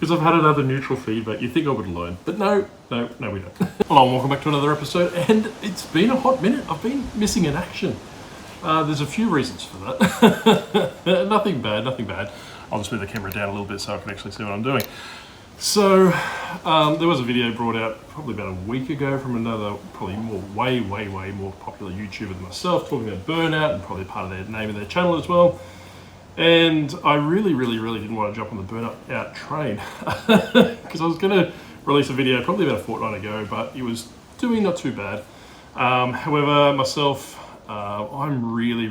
because I've had another neutral feedback. You think I would learn, but no, we don't. Hello and welcome back to another episode, and it's been a hot minute. I've been missing in action. There's a few reasons for that. Nothing bad. I'll just move the camera down a little bit so I can actually see what I'm doing. So, there was a video brought out probably about a week ago from another, probably way more popular YouTuber than myself, talking about burnout, and probably part of their name of their channel as well. And I really didn't want to jump on the burnout train because I was going to release a video probably about a fortnight ago, but it was doing not too bad. However, myself, I'm really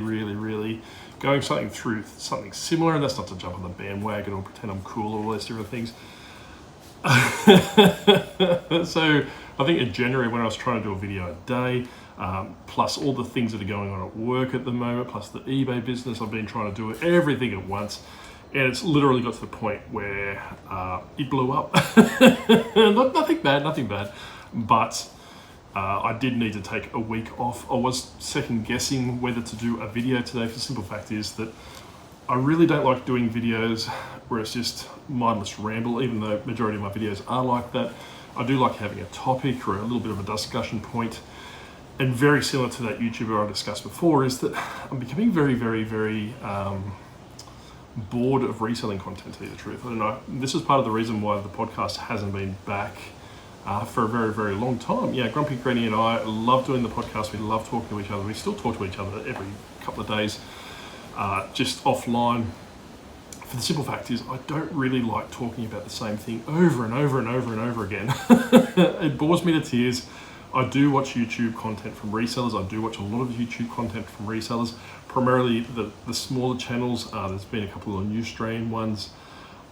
going through something similar, and that's not to jump on the bandwagon or pretend I'm cool or all those different things. So I think in January, when I was trying to do a video a day, plus all the things that are going on at work at the moment, plus the eBay business, I've been trying to do everything at once, and it's literally got to the point where it blew up. Nothing bad, but I did need to take a week off. I was second guessing whether to do a video today, for the simple fact is that I really don't like doing videos where it's just mindless ramble, even though majority of my videos are like that. I do like having a topic or a little bit of a discussion point. And very similar to that YouTuber I discussed before is that I'm becoming very bored of reselling content, to tell you the truth. I don't know. This is part of the reason why the podcast hasn't been back for a very long time. Yeah, Grumpy Granny and I love doing the podcast. We love talking to each other. We still talk to each other every couple of days, just offline. For the simple fact is, I don't really like talking about the same thing over and over again. It bores me to tears. I do watch YouTube content from resellers. I do watch a lot of YouTube content from resellers, primarily the smaller channels. There's been a couple of new stream ones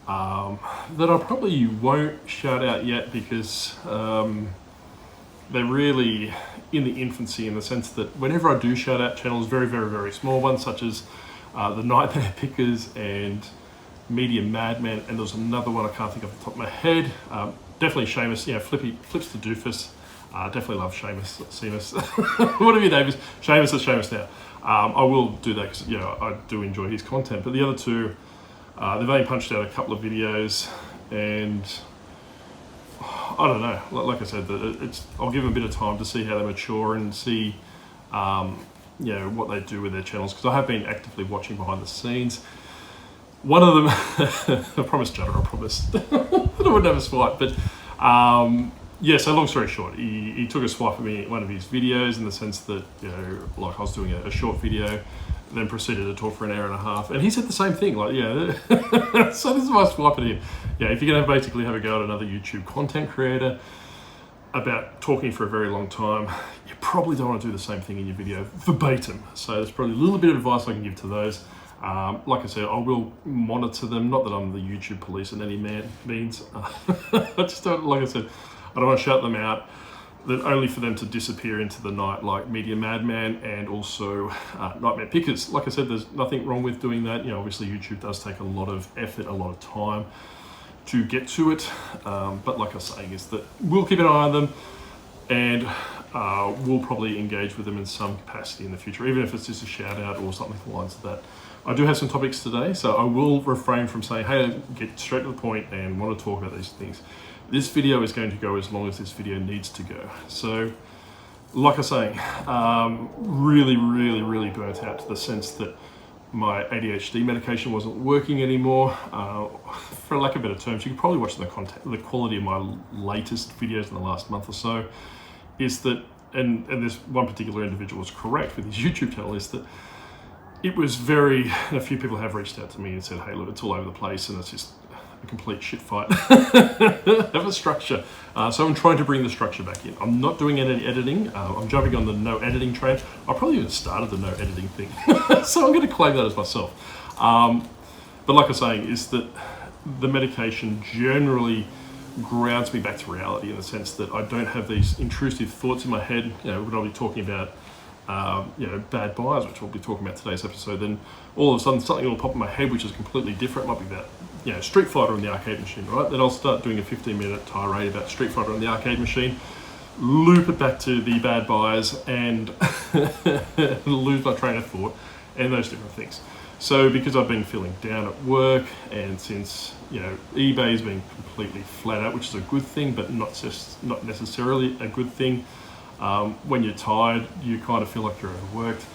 that I probably won't shout out yet because they're really in the infancy, in the sense that whenever I do shout out channels, very small ones, such as the Nightmare Pickers and Media Madman, and there's another one I can't think off the top of my head. Definitely Seamus, Flips the Doofus. Definitely love Seamus, whatever your name is. Seamus is Seamus now. I will do that because I do enjoy his content. But the other two, they've only punched out a couple of videos, and I don't know. Like I said, I'll give them a bit of time to see how they mature and see what they do with their channels, because I have been actively watching behind the scenes. One of them, I promised Judder, I promised that I wouldn't have a swipe, but so long story short, he took a swipe at me in one of his videos, in the sense that, like I was doing a short video, then proceeded to talk for an hour and a half, and he said the same thing, so this is my swipe at him. If you're going to basically have a go at another YouTube content creator about talking for a very long time, you probably don't want to do the same thing in your video verbatim. So there's probably a little bit of advice I can give to those. Like I said, I will monitor them, not that I'm the YouTube police in any means. I just don't, like I said, I don't want to shut them out, that only for them to disappear into the night, like Media Madman and also Nightmare Pickers. Like I said, there's nothing wrong with doing that. Obviously YouTube does take a lot of effort, a lot of time to get to it. But like I was saying, is that we'll keep an eye on them, and we'll probably engage with them in some capacity in the future, even if it's just a shout out or something along the lines of that. I do have some topics today, so I will refrain from saying, hey, get straight to the point and want to talk about these things. This video is going to go as long as this video needs to go. So, like I was saying, really burnt out, to the sense that my ADHD medication wasn't working anymore. For lack of better terms, you can probably watch the quality of my latest videos in the last month or so, is that, and this one particular individual was correct with his YouTube channel, is that it was and a few people have reached out to me and said, hey, look, it's all over the place and it's just a complete shit fight of a structure. So I'm trying to bring the structure back in. I'm not doing any editing. I'm jumping on the no editing train. I probably even started the no editing thing. So I'm going to claim that as myself. But like I was saying, is that the medication generally grounds me back to reality, in the sense that I don't have these intrusive thoughts in my head. When I'll be talking about bad buyers, which we'll be talking about today's episode, then all of a sudden something will pop in my head which is completely different. It might be about Street Fighter on the arcade machine, right? Then I'll start doing a 15-minute tirade about Street Fighter on the arcade machine, loop it back to the bad buyers, and lose my train of thought, and those different things. So because I've been feeling down at work, and since eBay's been completely flat out, which is a good thing, but not necessarily a good thing. When you're tired, you kind of feel like you're overworked.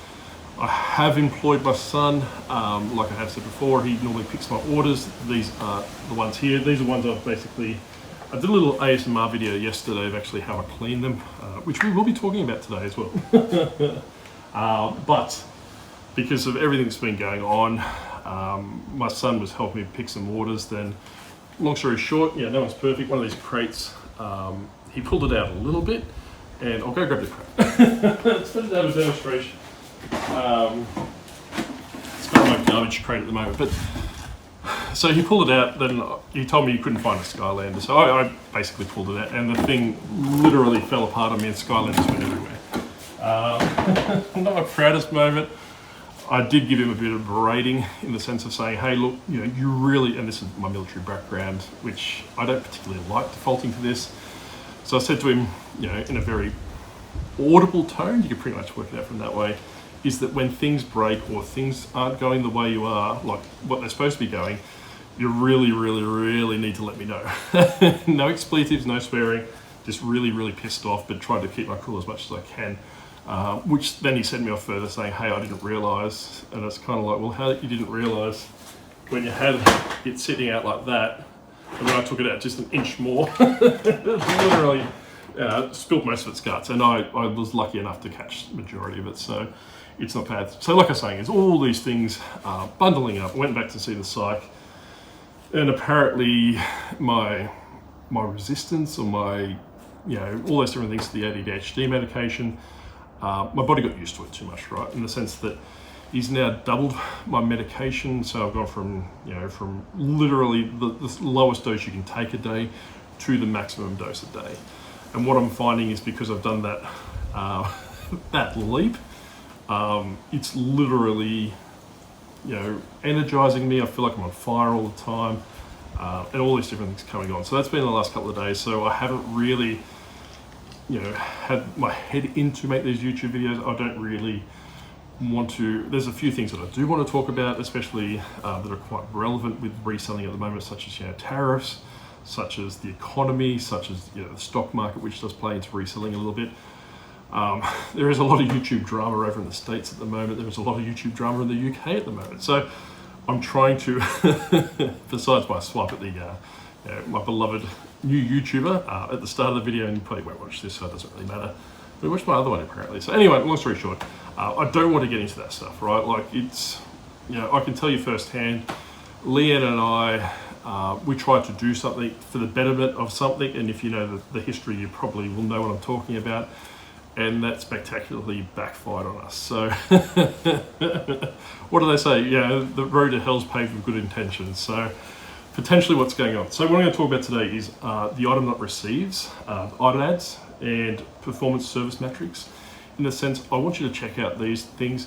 I have employed my son, like I have said before. He normally picks my orders. These are the ones here. These are ones I did a little ASMR video yesterday of actually how I clean them, which we will be talking about today as well. But because of everything that's been going on, my son was helping me pick some orders. Then, long story short, no one's perfect. One of these crates, he pulled it out a little bit, and I'll go grab the crate. Let's put it out of demonstration. It's got my garbage crate at the moment, but so he pulled it out. Then he told me he couldn't find a Skylander, so I basically pulled it out, and the thing literally fell apart on me, and Skylanders went everywhere. Not my proudest moment. I did give him a bit of berating in the sense of saying, hey, look, you really, and this is my military background, which I don't particularly like defaulting to this. So I said to him, in a very audible tone, you can pretty much work it out from that way, is that when things break or things aren't going the way you are, like what they're supposed to be going, you really, really, really need to let me know. No expletives, no swearing, just really, really pissed off, but trying to keep my cool as much as I can. Which then he sent me off further saying, hey, I didn't realise. And it's kind of like, well, how you didn't realise when you had it sitting out like that, and when I took it out just an inch more, it literally spilled most of its guts. And I was lucky enough to catch the majority of it, so it's not bad. So like I was saying, it's all these things bundling up. I went back to see the psych, and apparently my resistance, or my, all those different things to the ADHD medication, my body got used to it too much, right? In the sense that he's now doubled my medication. So I've gone from, from literally the lowest dose you can take a day to the maximum dose a day. And what I'm finding is, because I've done that, that leap, it's literally, energizing me. I feel like I'm on fire all the time, and all these different things coming on. So that's been the last couple of days. So I haven't really, had my head in to make these YouTube videos. I don't really want to. There's a few things that I do want to talk about, especially that are quite relevant with reselling at the moment, such as tariffs, such as the economy, such as the stock market, which does play into reselling a little bit. There is a lot of YouTube drama over in the States at the moment. There is a lot of YouTube drama in the UK at the moment. So I'm trying to, besides my swipe at the my beloved new YouTuber at the start of the video, and you probably won't watch this, so it doesn't really matter. But watch my other one apparently. So anyway, long story short, I don't want to get into that stuff, right? Like, it's, I can tell you firsthand, Leanne and I, we tried to do something for the betterment of something, and if you know the history, you probably will know what I'm talking about, and that spectacularly backfired on us. So what do they say? The road to hell's paved with good intentions. So potentially what's going on. So what I'm going to talk about today is the item that receives, item ads, and performance service metrics. In the sense, I want you to check out these things.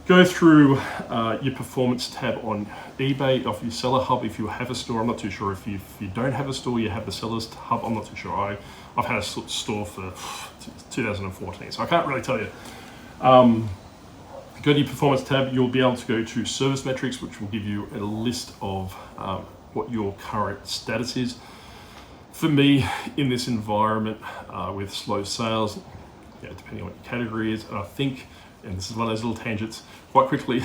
Go through your performance tab on eBay, off your seller hub if you have a store. I'm not too sure if you don't have a store, you have the seller's hub. I'm not too sure. I've had a store for 2014, so I can't really tell you. Go to your performance tab, you'll be able to go to service metrics, which will give you a list of what your current status is. For me, in this environment with slow sales, depending on what your category is, and I think, and this is one of those little tangents, quite quickly,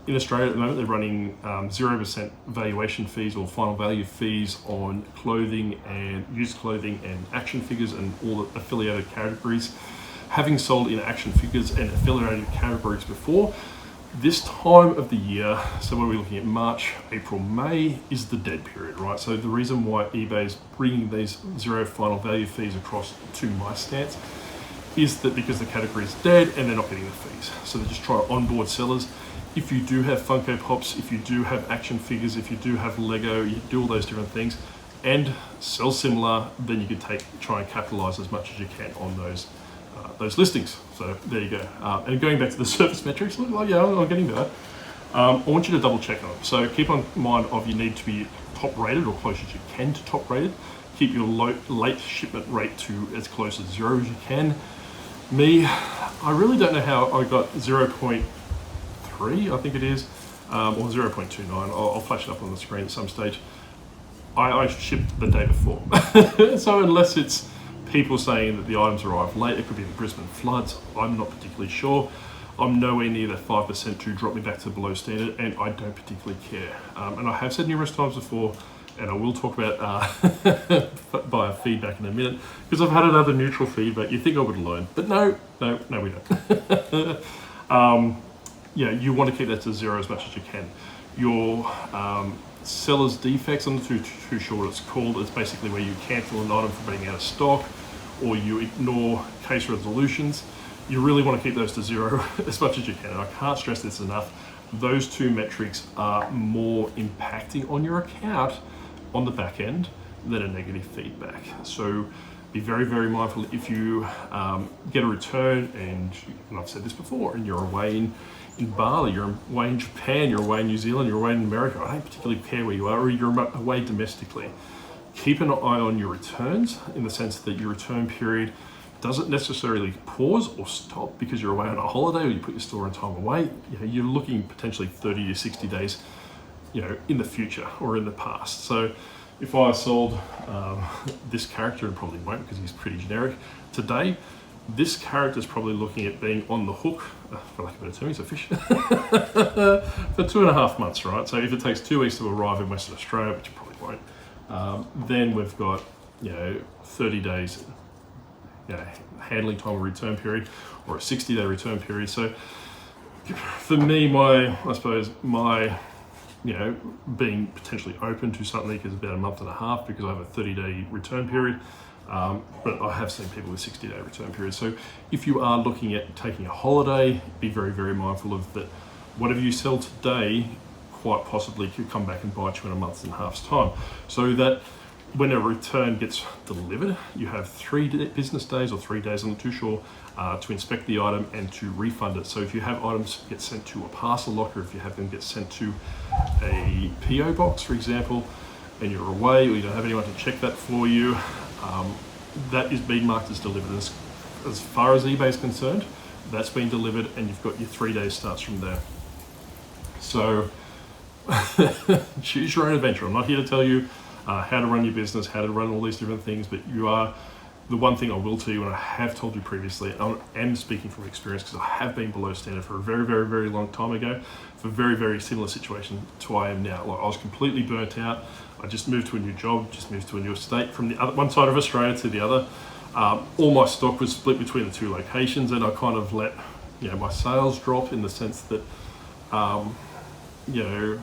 in Australia at the moment, they're running 0% valuation fees or final value fees on clothing and used clothing and action figures and all the affiliated categories. Having sold in action figures and affiliated categories before, this time of the year, so when we're looking at March, April, May, is the dead period, right? So the reason why eBay is bringing these zero final value fees across to my stance is that because the category is dead and they're not getting the fees. So they're just trying to onboard sellers. If you do have Funko Pops, if you do have action figures, if you do have Lego, you do all those different things and sell similar, then you can try and capitalize as much as you can on those listings. So there you go. And going back to the service metrics, I'm getting to that. I want you to double check on it. So keep on mind of you need to be top rated or close as you can to top rated. Keep your late shipment rate to as close as 0 as you can. Me, I really don't know how I got 0.3 0.3, I think it is, or 0.29. I'll flash it up on the screen at some stage. I shipped the day before. So unless it's people saying that the items arrived late, it could be the Brisbane floods, I'm not particularly sure. I'm nowhere near that 5% to drop me back to below standard, and I don't particularly care. And I have said numerous times before, and I will talk about via feedback in a minute, because I've had another neutral feedback. You think I would learn, but no, we don't. Yeah, you want to keep that to 0 as much as you can. Your seller's defects, I'm not too sure what it's called. It's basically where you cancel an item for being out of stock, or you ignore case resolutions. You really want to keep those to 0 as much as you can. And I can't stress this enough. Those two metrics are more impacting on your account on the back end than a negative feedback. So be very, very mindful if you get a return, and I've said this before, and you're away in Bali, you're away in Japan, you're away in New Zealand, you're away in America, I don't particularly care where you are, or you're away domestically. Keep an eye on your returns, in the sense that your return period doesn't necessarily pause or stop because you're away on a holiday or you put your store in time away. You know, you're looking potentially 30 to 60 days, you know, in the future or in the past. So if I sold this character, and probably won't because he's pretty generic, today, this character is probably looking at being on the hook, for lack of a better term, he's a fish, for 2.5 months, right? So if it takes 2 weeks to arrive in Western Australia, which you probably won't, then we've got, you know, 30 days, you know, handling time or return period, or a 60-day return period. So for me, I suppose my, you know, being potentially open to something is about 1.5 months because I have a 30-day return period. But I have seen people with 60-day return periods. So if you are looking at taking a holiday, be very, very mindful of that. Whatever you sell today quite possibly could come back and bite you in 1.5 months' time. So that when a return gets delivered, you have 3 business days or 3 days, I'm not too sure, to inspect the item and to refund it. So if you have items get sent to a parcel locker, if you have them get sent to a PO box, for example, and you're away or you don't have anyone to check that for you, that is being marked as delivered. As far as eBay is concerned, that's been delivered, and you've got your 3 days starts from there. So choose your own adventure. I'm not here to tell you how to run your business, how to run all these different things, but you are, the one thing I will tell you, and I have told you previously, I am speaking from experience because I have been below standard for a very, very, very long time ago, for a very, very similar situation to I am now. Like, I was completely burnt out. I just moved to a new job, just moved to a new estate from the other one side of Australia to the other. All my stock was split between the 2 locations, and I kind of let, you know, my sales drop in the sense that, you know,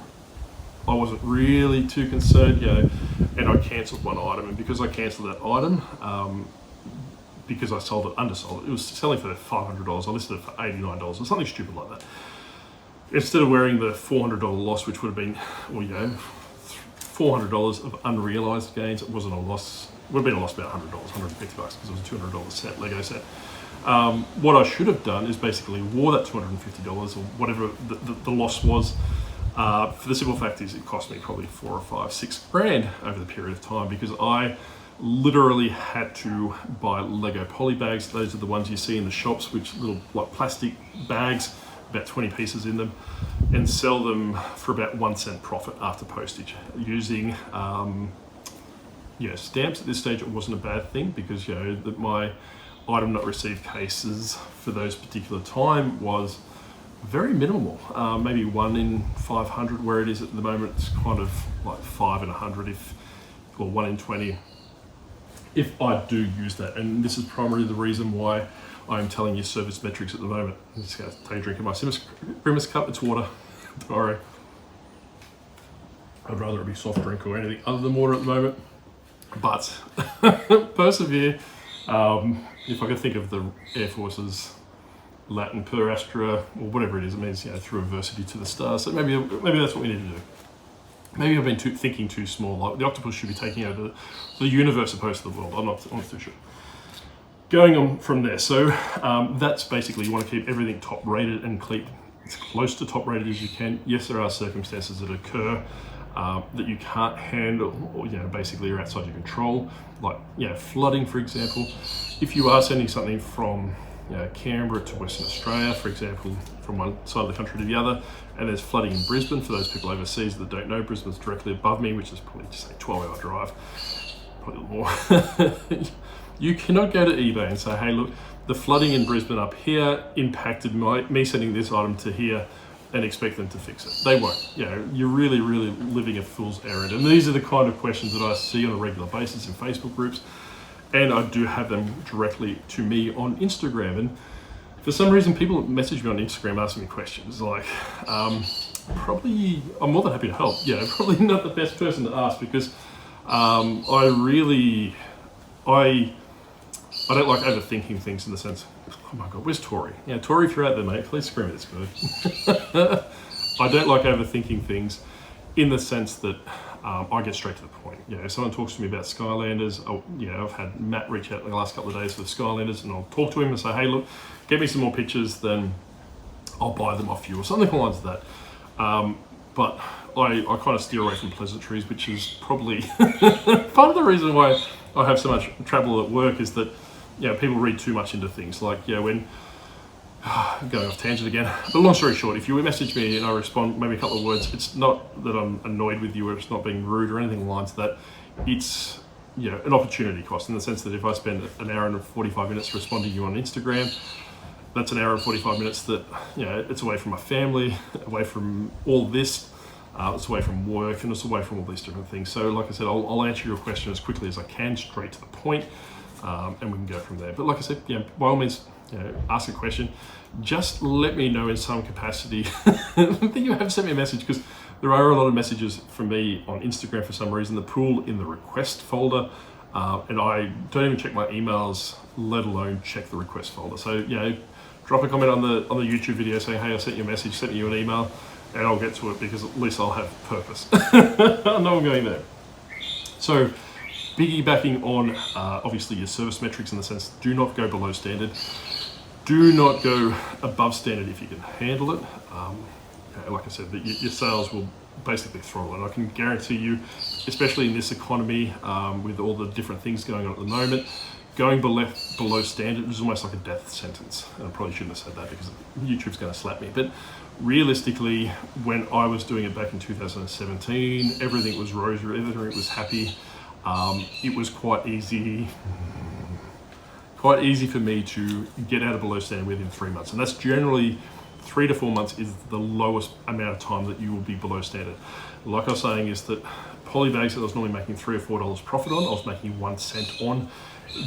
I wasn't really too concerned, you know, and I cancelled one item, and because I cancelled that item, because I sold it, undersold it, it was selling for $500, I listed it for $89 or something stupid like that. Instead of wearing the $400 loss, which would have been, well, you know, $400 of unrealised gains, it wasn't a loss, it would have been a loss about $100, $150 because it was a $200 set, Lego set. What I should have done is basically wore that $250 or whatever the loss was. For the simple fact is it cost me probably 4 or 5, 6 grand over the period of time, because I literally had to buy Lego poly bags. Those are the ones you see in the shops, which little like plastic bags, about 20 pieces in them, and sell them for about 1 cent profit after postage. Using you know, stamps at this stage, it wasn't a bad thing, because, you know, that my item not received cases for those particular time was very minimal, maybe 1 in 500, where it is at the moment it's kind of like 5 in 100, or 1 in 20, if I do use that. And this is primarily the reason why I'm telling you service metrics at the moment. I'm just going to take a drink of my Grimace cup, it's water, don't worry. I'd rather it be soft drink or anything other than water at the moment, but persevere. If I could think of the Air Force's Latin per astra, or whatever it is, it means, you know, through adversity to the stars. So maybe that's what we need to do. Maybe I've been thinking too small. Like, the octopus should be taking over the universe opposed to the world. I'm not too sure. Going on from there, so that's basically, you want to keep everything top rated and keep as close to top rated as you can. Yes, there are circumstances that occur that you can't handle, or, you know, basically are outside your control, like, you know, flooding, for example. If you are sending something from, Canberra to Western Australia, for example, from one side of the country to the other. And there's flooding in Brisbane. For those people overseas that don't know, Brisbane's directly above me, which is probably just a 12-hour drive, probably a little more. You cannot go to eBay and say, hey, look, the flooding in Brisbane up here impacted me sending this item to here and expect them to fix it. They won't. You're really, really living a fool's errand. And these are the kind of questions that I see on a regular basis in Facebook groups. And I do have them directly to me on Instagram. And for some reason, people message me on Instagram asking me questions like, probably, I'm more than happy to help. Probably not the best person to ask because I don't like overthinking things in the sense, oh my God, where's Tori? Tori, if you're out there, mate, please scream at this bird. I don't like overthinking things in the sense that I get straight to the point. If someone talks to me about Skylanders, I've had Matt reach out in the last couple of days for the Skylanders and I'll talk to him and say, hey, look, get me some more pictures, then I'll buy them off you or something along lines of that. But I kind of steer away from pleasantries, which is probably part of the reason why I have so much trouble at work is that people read too much into things. Like, when going off tangent again, but long story short, if you message me and I respond maybe a couple of words, it's not that I'm annoyed with you or it's not being rude or anything along that. It's an opportunity cost in the sense that if I spend an hour and 45 minutes responding to you on Instagram, that's an hour and 45 minutes that it's away from my family, away from all this. It's away from work and it's away from all these different things. So like I said, I'll answer your question as quickly as I can, straight to the point, and we can go from there. But like I said, by all means, ask a question. Just let me know in some capacity that you have sent me a message, because there are a lot of messages from me on Instagram for some reason, the pool in the request folder, and I don't even check my emails, let alone check the request folder. So drop a comment on the YouTube video saying, hey, I sent you a message, sent you an email, and I'll get to it because at least I'll have purpose. I know I'm going there. So piggybacking on obviously your service metrics in the sense, do not go below standard. Do not go above standard if you can handle it. Like I said, your sales will basically throttle. And I can guarantee you, especially in this economy with all the different things going on at the moment, going below standard is almost like a death sentence. And I probably shouldn't have said that because YouTube's going to slap me. But realistically, when I was doing it back in 2017, everything was rosy, everything was happy. It was quite easy for me to get out of below standard within 3 months. And that's generally 3 to 4 months is the lowest amount of time that you will be below standard. Like I was saying, is that polybags that I was normally making $3 or $4 profit on, I was making 1 cent on,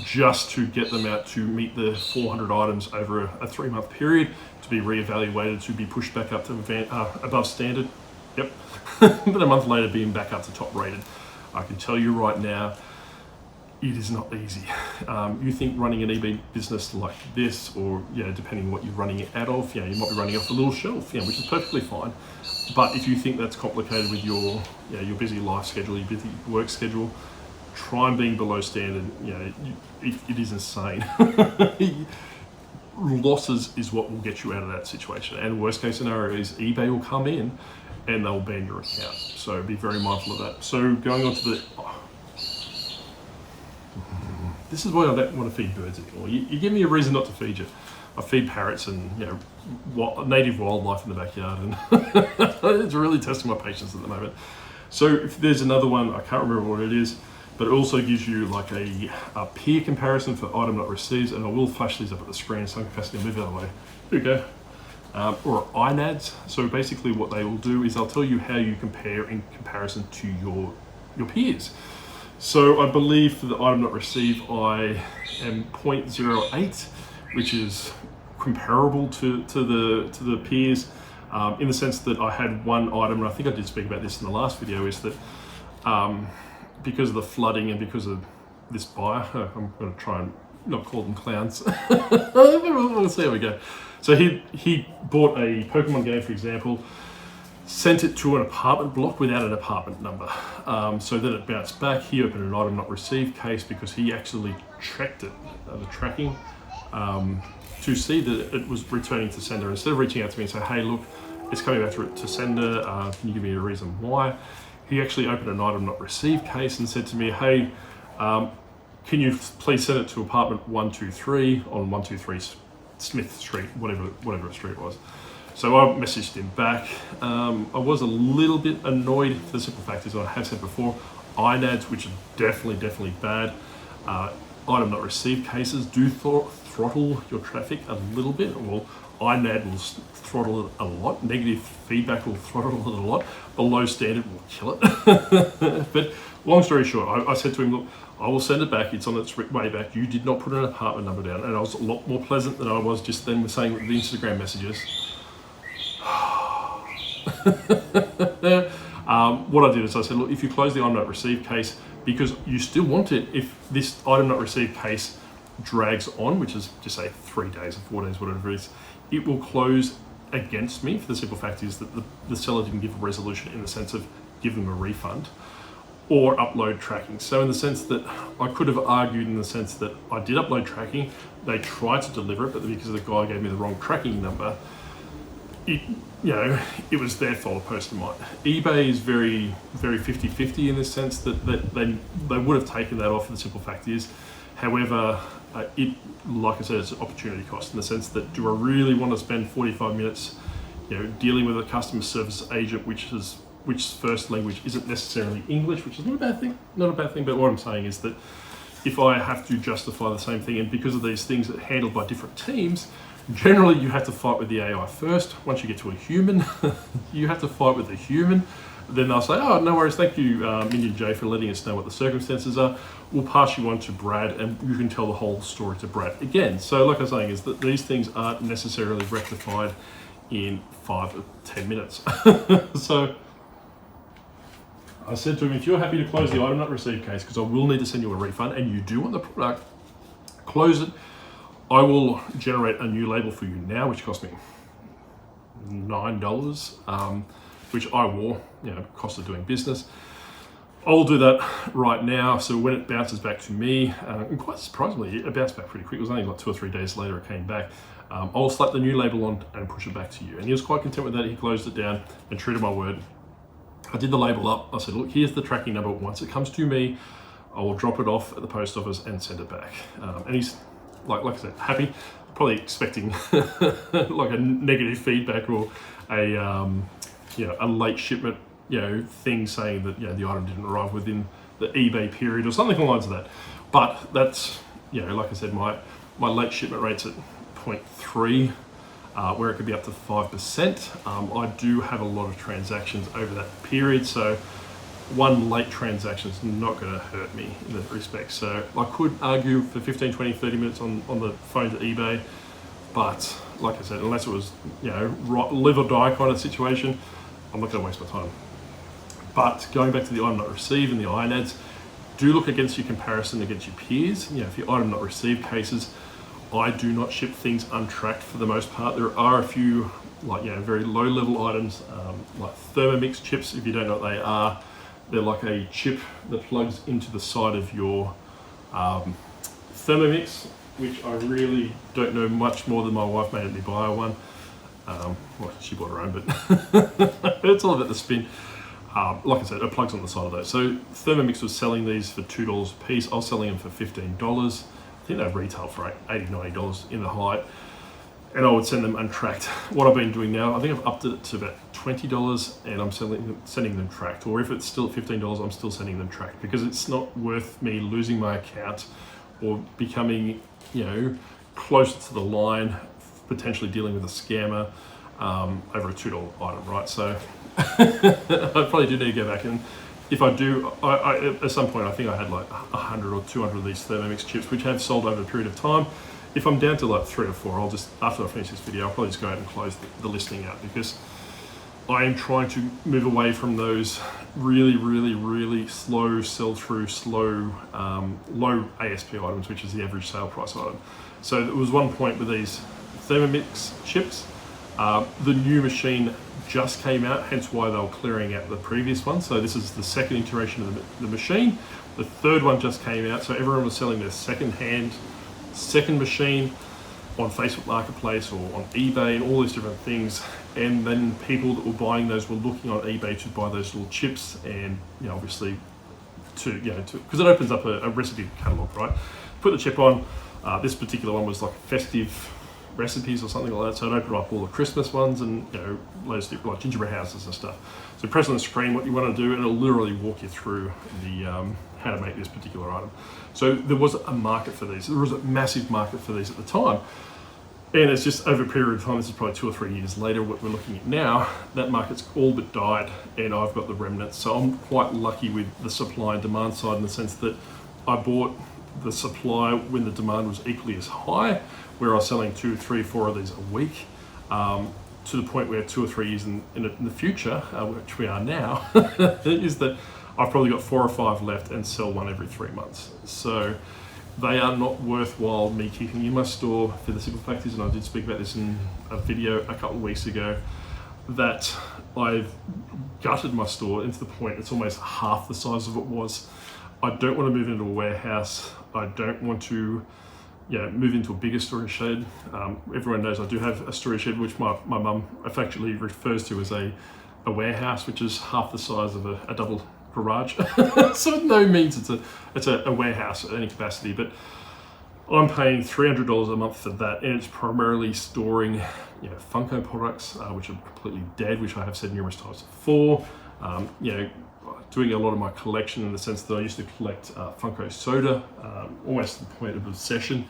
just to get them out to meet the 400 items over a 3-month period, to be reevaluated, to be pushed back up to above standard. Yep. But a month later being back up to top rated. I can tell you right now, it is not easy. You think running an eBay business like this, or depending on what you're running it out of, you might be running off a little shelf, which is perfectly fine. But if you think that's complicated with your busy life schedule, your busy work schedule, try and being below standard. It is insane. Losses is what will get you out of that situation. And worst case scenario is eBay will come in and they'll ban your account. So be very mindful of that. So going on to the... This is why I don't want to feed birds anymore. You give me a reason not to feed you. I feed parrots and native wildlife in the backyard, and it's really testing my patience at the moment. So if there's another one, I can't remember what it is, but it also gives you like a peer comparison for item not received, and I will flash these up at the screen, some capacity, I'll move out of the way. Here we go. Or INADs. So basically what they will do is they'll tell you how you compare in comparison to your peers. So I believe for the item not received, I am 0.08, which is comparable to the peers, in the sense that I had one item, and I think I did speak about this in the last video, is that because of the flooding and because of this buyer, I'm going to try and not call them clowns. We'll see how we go. So he bought a Pokemon game, for example, sent it to an apartment block without an apartment number. So then it bounced back. He opened an item not received case because he actually checked it, the tracking, to see that it was returning to sender. Instead of reaching out to me and say, hey, look, it's coming back to sender, can you give me a reason why? He actually opened an item not received case and said to me, hey, can you please send it to apartment 123 on 123's Smith Street, whatever street it was. So I messaged him back. I was a little bit annoyed for the simple fact is, I have said before, INADs, which are definitely bad, item not received cases do throttle your traffic a little bit. Well, INAD will throttle it a lot. Negative feedback will throttle it a lot. Below standard will kill it. But long story short, I said to him, look, I will send it back. It's on its way back. You did not put an apartment number down. And I was a lot more pleasant than I was just then saying with the Instagram messages. What I did is I said, look, if you close the item not received case, because you still want it, if this item not received case drags on, which is just say 3 days or 4 days, whatever it is, it will close against me for the simple fact is that the seller didn't give a resolution in the sense of give them a refund or upload tracking. So in the sense that I could have argued in the sense that I did upload tracking, they tried to deliver it, but because the guy gave me the wrong tracking number, it was their fault opposed to mine. eBay is very 50-50 in the sense that they would have taken that off, and the simple fact is, however, like I said, it's an opportunity cost in the sense that do I really want to spend 45 minutes dealing with a customer service agent which first language isn't necessarily English, which is not a bad thing, but what I'm saying is that if I have to justify the same thing, and because of these things that are handled by different teams, generally you have to fight with the AI first. Once you get to a human, you have to fight with the human. Then they'll say, oh, no worries, thank you, Minon J, for letting us know what the circumstances are. We'll pass you on to Brad, and you can tell the whole story to Brad again. So like I'm saying, is that these things aren't necessarily rectified in 5 or 10 minutes. So I said to him, if you're happy to close the item not received case, because I will need to send you a refund, and you do want the product, close it. I will generate a new label for you now, which cost me $9, which I wore, cost of doing business. I'll do that right now. So when it bounces back to me, and quite surprisingly, it bounced back pretty quick. It was only like 2 or 3 days later it came back. I'll slap the new label on and push it back to you. And he was quite content with that. He closed it down, and true to my word, I did the label up. I said, look, here's the tracking number. Once it comes to me, I will drop it off at the post office and send it back. And he's, like I said, happy, probably expecting like a negative feedback or a late shipment, thing saying that the item didn't arrive within the eBay period or something along the lines of that. But that's like I said, my late shipment rate's at 0.3, where it could be up to 5%. I do have a lot of transactions over that period, so one late transaction is not going to hurt me in that respect. So I could argue for 15, 20, 30 minutes on the phone to eBay, but like I said, unless it was, live or die kind of situation, I'm not going to waste my time. But going back to the item not received and the INADs, do look against your comparison against your peers. If your item not received cases, I do not ship things untracked for the most part. There are a few very low level items, like Thermomix chips. If you don't know what they are, they're like a chip that plugs into the side of your Thermomix, which I really don't know much more than my wife made me buy one. Well, she bought her own, but it's all about the spin. Like I said, it plugs on the side of those. So Thermomix was selling these for $2 a piece. I was selling them for $15. I think they retail for $80, $90 in the height. And I would send them untracked. What I've been doing now, I think I've upped it to about $20, and I'm sending them tracked. Or if it's still at $15, I'm still sending them tracked, because it's not worth me losing my account or becoming, closer to the line, potentially dealing with a scammer over a $2 item, right? So I probably do need to go back, and if I do, I at some point I think I had like 100 or 200 of these Thermomix chips, which have sold over a period of time. If I'm down to like 3 or 4, I'll just, after I finish this video, I'll probably just go ahead and close the listing out, because I am trying to move away from those really slow sell-through, low ASP items, which is the average sale price item. So there was one point with these Thermomix chips. The new machine just came out, hence why they were clearing out the previous one. So this is the second iteration of the machine. The third one just came out, so everyone was selling their second machine on Facebook Marketplace or on eBay and all these different things. And then people that were buying those were looking on eBay to buy those little chips, and obviously because it opens up a recipe catalog, right? Put the chip on. This particular one was like a festive recipes or something like that. So I'd open up all the Christmas ones and, you know, loads of like gingerbread houses and stuff. So press on the screen what you want to do, and it'll literally walk you through the how to make this particular item. So there was a market for these. There was a massive market for these at the time. And it's just over a period of time, this is probably 2 or 3 years later, what we're looking at now, that market's all but died, and I've got the remnants. So I'm quite lucky with the supply and demand side, in the sense that I bought the supply when the demand was equally as high, where I was selling 2, 3, 4 of these a week, to the point where 2 or 3 years in the future, which we are now, is that I've probably got 4 or 5 left and sell one every 3 months. So they are not worthwhile me keeping in my store, for the simple fact is, and I did speak about this in a video a couple of weeks ago, that I've gutted my store into the point it's almost half the size of it was. I don't want to move into a warehouse. I don't want to move into a bigger storage shed. Everyone knows I do have a storage shed, which my mum affectionately refers to as a warehouse, which is half the size of a double garage. So no means it's a warehouse at any capacity, but I'm paying $300 a month for that, and it's primarily storing Funko products, which are completely dead, which I have said numerous times before. Doing a lot of my collection, in the sense that I used to collect Funko soda, almost to the point of obsession.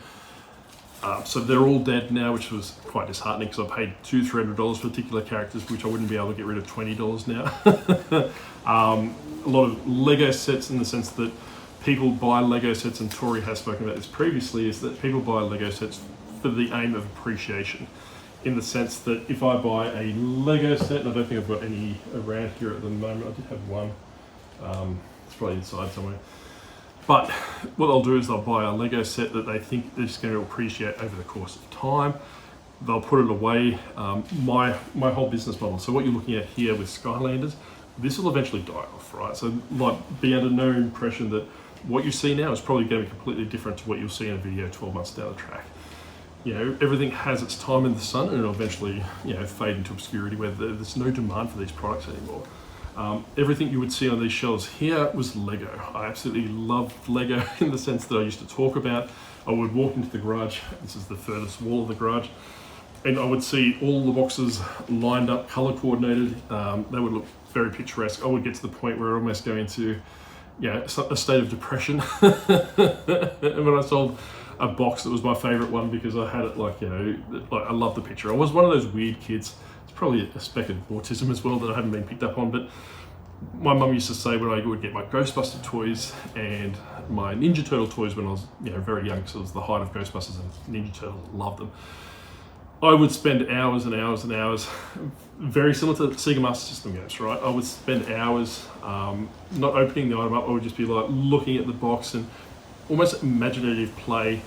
So they're all dead now, which was quite disheartening, because I paid $200-300 for particular characters, which I wouldn't be able to get rid of $20 now. A lot of Lego sets, in the sense that people buy Lego sets, and Tori has spoken about this previously, is that people buy Lego sets for the aim of appreciation. In the sense that if I buy a Lego set, and I don't think I've got any around here at the moment, I did have one, it's probably inside somewhere. But what they'll do is they'll buy a Lego set that they think they're just going to appreciate over the course of time. They'll put it away. My whole business model, so what you're looking at here with Skylanders, this will eventually die off, right? So like, be under no impression that what you see now is probably going to be completely different to what you'll see in a video 12 months down the track. Everything has its time in the sun, and it'll eventually fade into obscurity, where there's no demand for these products anymore. Everything you would see on these shelves here was Lego. I absolutely loved Lego, in the sense that I used to talk about. I would walk into the garage, this is the furthest wall of the garage, and I would see all the boxes lined up, color coordinated. They would look very picturesque. I would get to the point where I almost go into a state of depression. And when I sold a box that was my favorite one, because I had it like I love the picture. I was one of those weird kids. It's probably a speck of autism as well that I haven't been picked up on, but my mum used to say when I would get my Ghostbuster toys and my Ninja Turtle toys when I was very young, because it was the height of Ghostbusters and Ninja Turtles, loved them. I would spend hours and hours and hours, very similar to Sega Master System games, right? I would spend hours not opening the item up. I would just be like looking at the box and almost imaginative play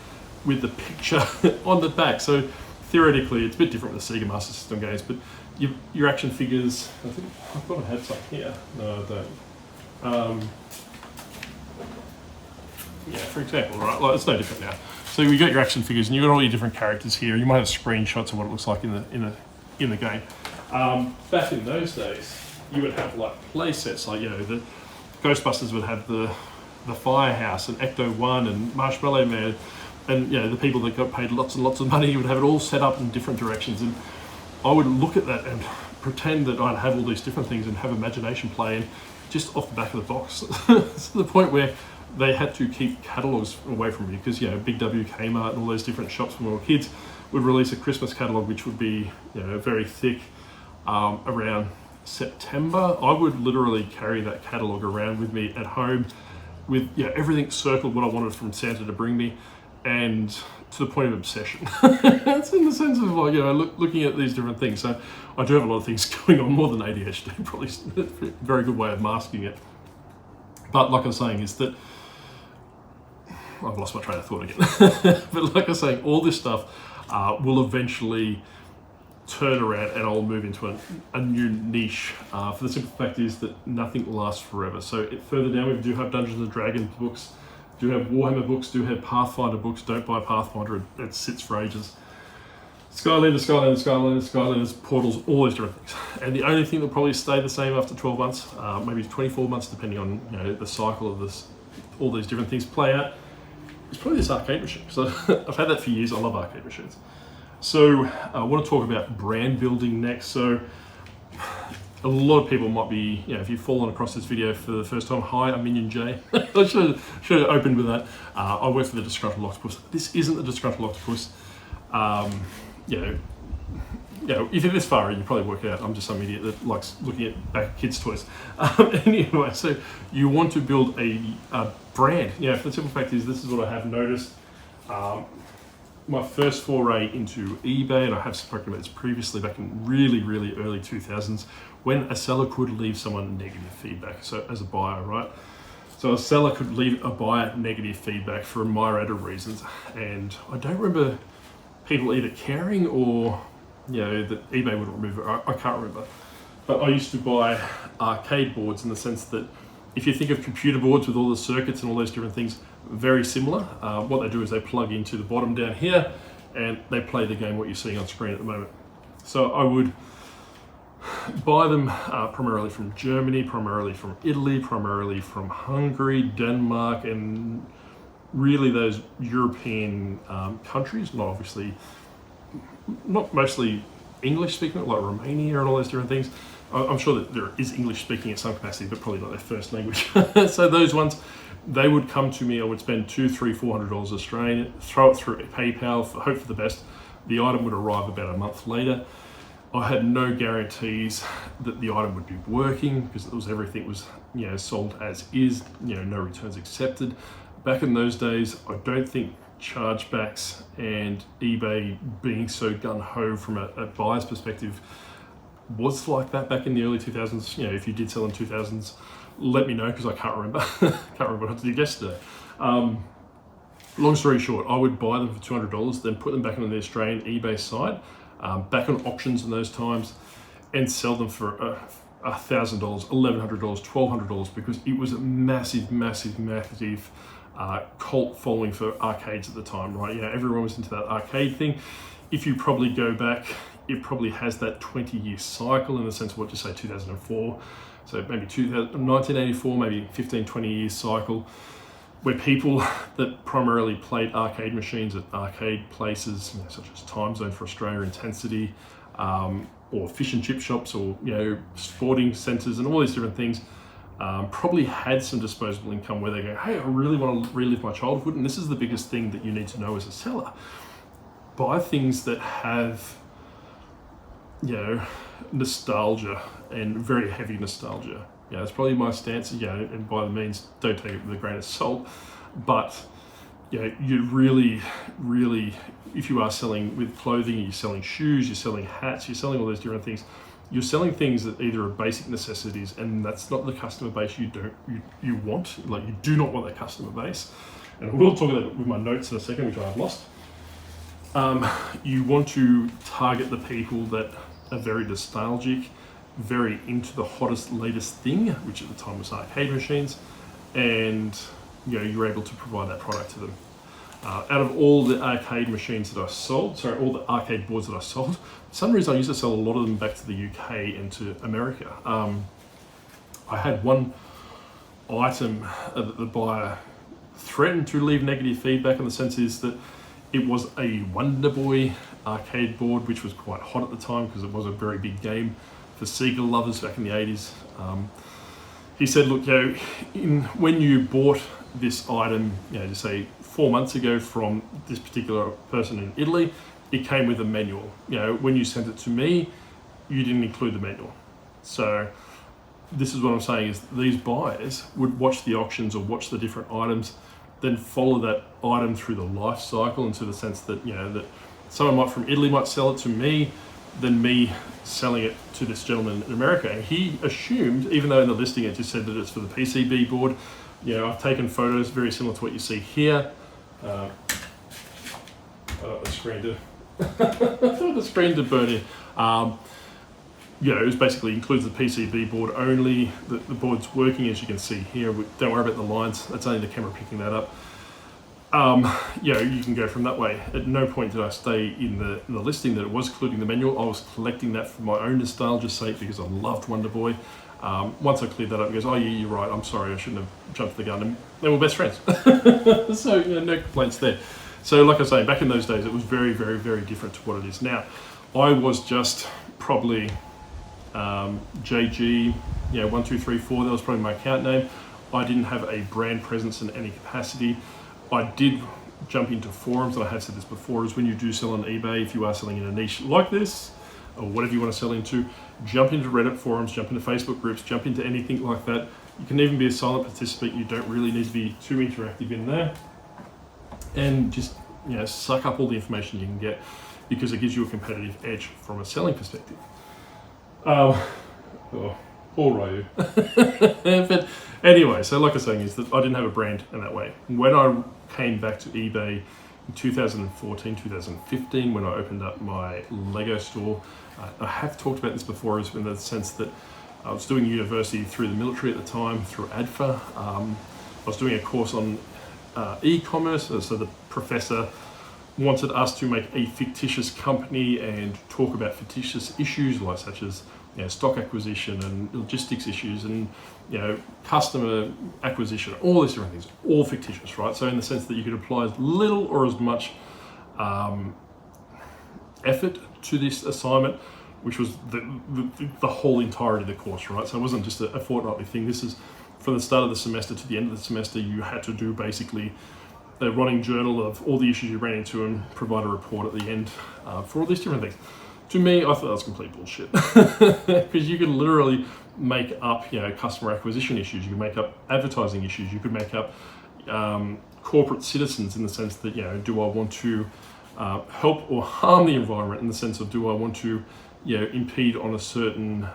with the picture on the back. So theoretically, it's a bit different with the Sega Master System games, but your action figures, I think I thought I had some here. No, I don't. For example, right? Like, it's no different now. So you got your action figures, and you've got all your different characters here. You might have screenshots of what it looks like in the game. Back in those days, you would have like play sets, like the Ghostbusters would have the Firehouse and Octo I and Marshmallow Man, and the people that got paid lots and lots of money would have it all set up in different directions. And I would look at that and pretend that I'd have all these different things and have imagination play, and just off the back of the box, to the point where they had to keep catalogs away from me, because Big W, Kmart, and all those different shops when we were kids would release a Christmas catalog, which would be very thick. Around September, I would literally carry that catalog around with me at home, with everything circled what I wanted from Santa to bring me, and to the point of obsession. It's in the sense of like looking at these different things. So I do have a lot of things going on, more than ADHD, probably a very good way of masking it. But like I was saying, is that I've lost my train of thought again. But like I was saying, all this stuff will eventually turn around, and I'll move into a new niche. For the simple fact is that nothing lasts forever. So further down, we do have Dungeons and Dragons books, do have Warhammer books, do have Pathfinder books. Don't buy Pathfinder, it sits for ages. Skylanders, Portals, all those different things. And the only thing that'll probably stay the same after 12 months, maybe 24 months, depending on the cycle of this, all these different things play out, is probably this arcade machine. So I've had that for years. I love arcade machines. So I want to talk about brand building next. So a lot of people might be, if you've fallen across this video for the first time, hi, I'm Minon J. I should have opened with that. I work for the Disgruntled Octopus. This isn't the Disgruntled Octopus. If you're this far in, you probably work out I'm just some idiot that likes looking at back kids' toys. Anyway, so you want to build a brand. The simple fact is, this is what I have noticed. My first foray into eBay, and I have spoken about this previously back in really, really early 2000s, when a seller could leave someone negative feedback. So as a buyer, right? So a seller could leave a buyer negative feedback for a myriad of reasons. And I don't remember people either caring or, that eBay would remove it. I can't remember. But I used to buy arcade boards in the sense that if you think of computer boards with all the circuits and all those different things, very similar. What they do is they plug into the bottom down here and they play the game what you're seeing on screen at the moment. So I would buy them primarily from Germany, primarily from Italy, primarily from Hungary, Denmark, and really those European countries, not mostly English speaking, like Romania and all those different things. I'm sure that there is English speaking in some capacity, but probably not their first language. So those ones, they would come to me. I would spend $200, $300, $400 Australian, throw it through PayPal, hope for the best. The item would arrive about a month later. I had no guarantees that the item would be working because everything was sold as is. No returns accepted. Back in those days, I don't think chargebacks and eBay being so gun-ho from a buyer's perspective was like that back in the early 2000s. If you did sell in 2000s, let me know because I can't remember. Can't remember what I did yesterday. Long story short, I would buy them for $200, then put them back on the Australian eBay site, back on auctions in those times, and sell them for $1,000, $1,100, $1,200 because it was a massive cult following for arcades at the time, right? Everyone was into that arcade thing. If you probably go back, it probably has that 20-year cycle in the sense of what you say 2004. So maybe 1984, maybe 15, 20 years cycle, where people that primarily played arcade machines at arcade places, such as Time Zone for Australia, Intensity, or fish and chip shops, or sporting centres and all these different things, probably had some disposable income where they go, hey, I really want to relive my childhood. And this is the biggest thing that you need to know as a seller. Buy things that have nostalgia, and very heavy nostalgia. That's probably my stance. And by the means, don't take it with a grain of salt. But you really, if you are selling with clothing, you're selling shoes, you're selling hats, you're selling all those different things. You're selling things that either are basic necessities, and that's not the customer base you want. Like, you do not want that customer base. And we'll talk about that with my notes in a second, which I have lost. You want to target the people that are very nostalgic, very into the hottest, latest thing, which at the time was arcade machines, and you're able to provide that product to them. Out of all the arcade machines that I sold, all the arcade boards that I sold, for some reason I used to sell a lot of them back to the UK and to America. I had one item that the buyer threatened to leave negative feedback, in the sense is that it was a Wonder Boy arcade board, which was quite hot at the time because it was a very big game for Sega lovers back in the 80s. He said, look, when you bought this item, just say 4 months ago from this particular person in Italy, it came with a manual. When you sent it to me, you didn't include the manual. So this is what I'm saying is these buyers would watch the auctions or watch the different items, then follow that item through the life cycle, into the sense that that someone from Italy might sell it to me, then me selling it to this gentleman in America. And he assumed, even though in the listing it just said that it's for the PCB board, I've taken photos very similar to what you see here. I got the screen to the screen to burn in. It was basically includes the PCB board only. The board's working, as you can see here. Don't worry about the lines. That's only the camera picking that up. You can go from that way. At no point did I stay in the listing that it was including the manual. I was collecting that for my own nostalgia's sake because I loved Wonder Boy. Once I cleared that up, he goes, oh yeah, you're right, I'm sorry, I shouldn't have jumped the gun. And they were best friends. So no complaints there. So like I say, back in those days, it was very, very, very different to what it is now. I was just probably JG, 1, 2, 3, 4, that was probably my account name. I didn't have a brand presence in any capacity. I did jump into forums, and I have said this before, is when you do sell on eBay, if you are selling in a niche like this, or whatever you want to sell into, jump into Reddit forums, jump into Facebook groups, jump into anything like that. You can even be a silent participant. You don't really need to be too interactive in there. And just suck up all the information you can get, because it gives you a competitive edge from a selling perspective. Poor Ryu. But anyway, so like I was saying, is that I didn't have a brand in that way. When I came back to eBay in 2014, 2015, when I opened up my Lego store, I have talked about this before, is in the sense that I was doing university through the military at the time, through ADFA. I was doing a course on e-commerce, so the professor wanted us to make a fictitious company and talk about fictitious issues, like such as stock acquisition and logistics issues and customer acquisition, all these different things, all fictitious, right? So in the sense that you could apply as little or as much effort to this assignment, which was the whole entirety of the course, right? So it wasn't just a fortnightly thing. This is from the start of the semester to the end of the semester. You had to do basically a running journal of all the issues you ran into and provide a report at the end for all these different things. To me, I thought that was complete bullshit, because you could literally make up, customer acquisition issues. You could make up advertising issues. You could make up corporate citizens, in the sense that, do I want to help or harm the environment, in the sense of, do I want to, impede on a certain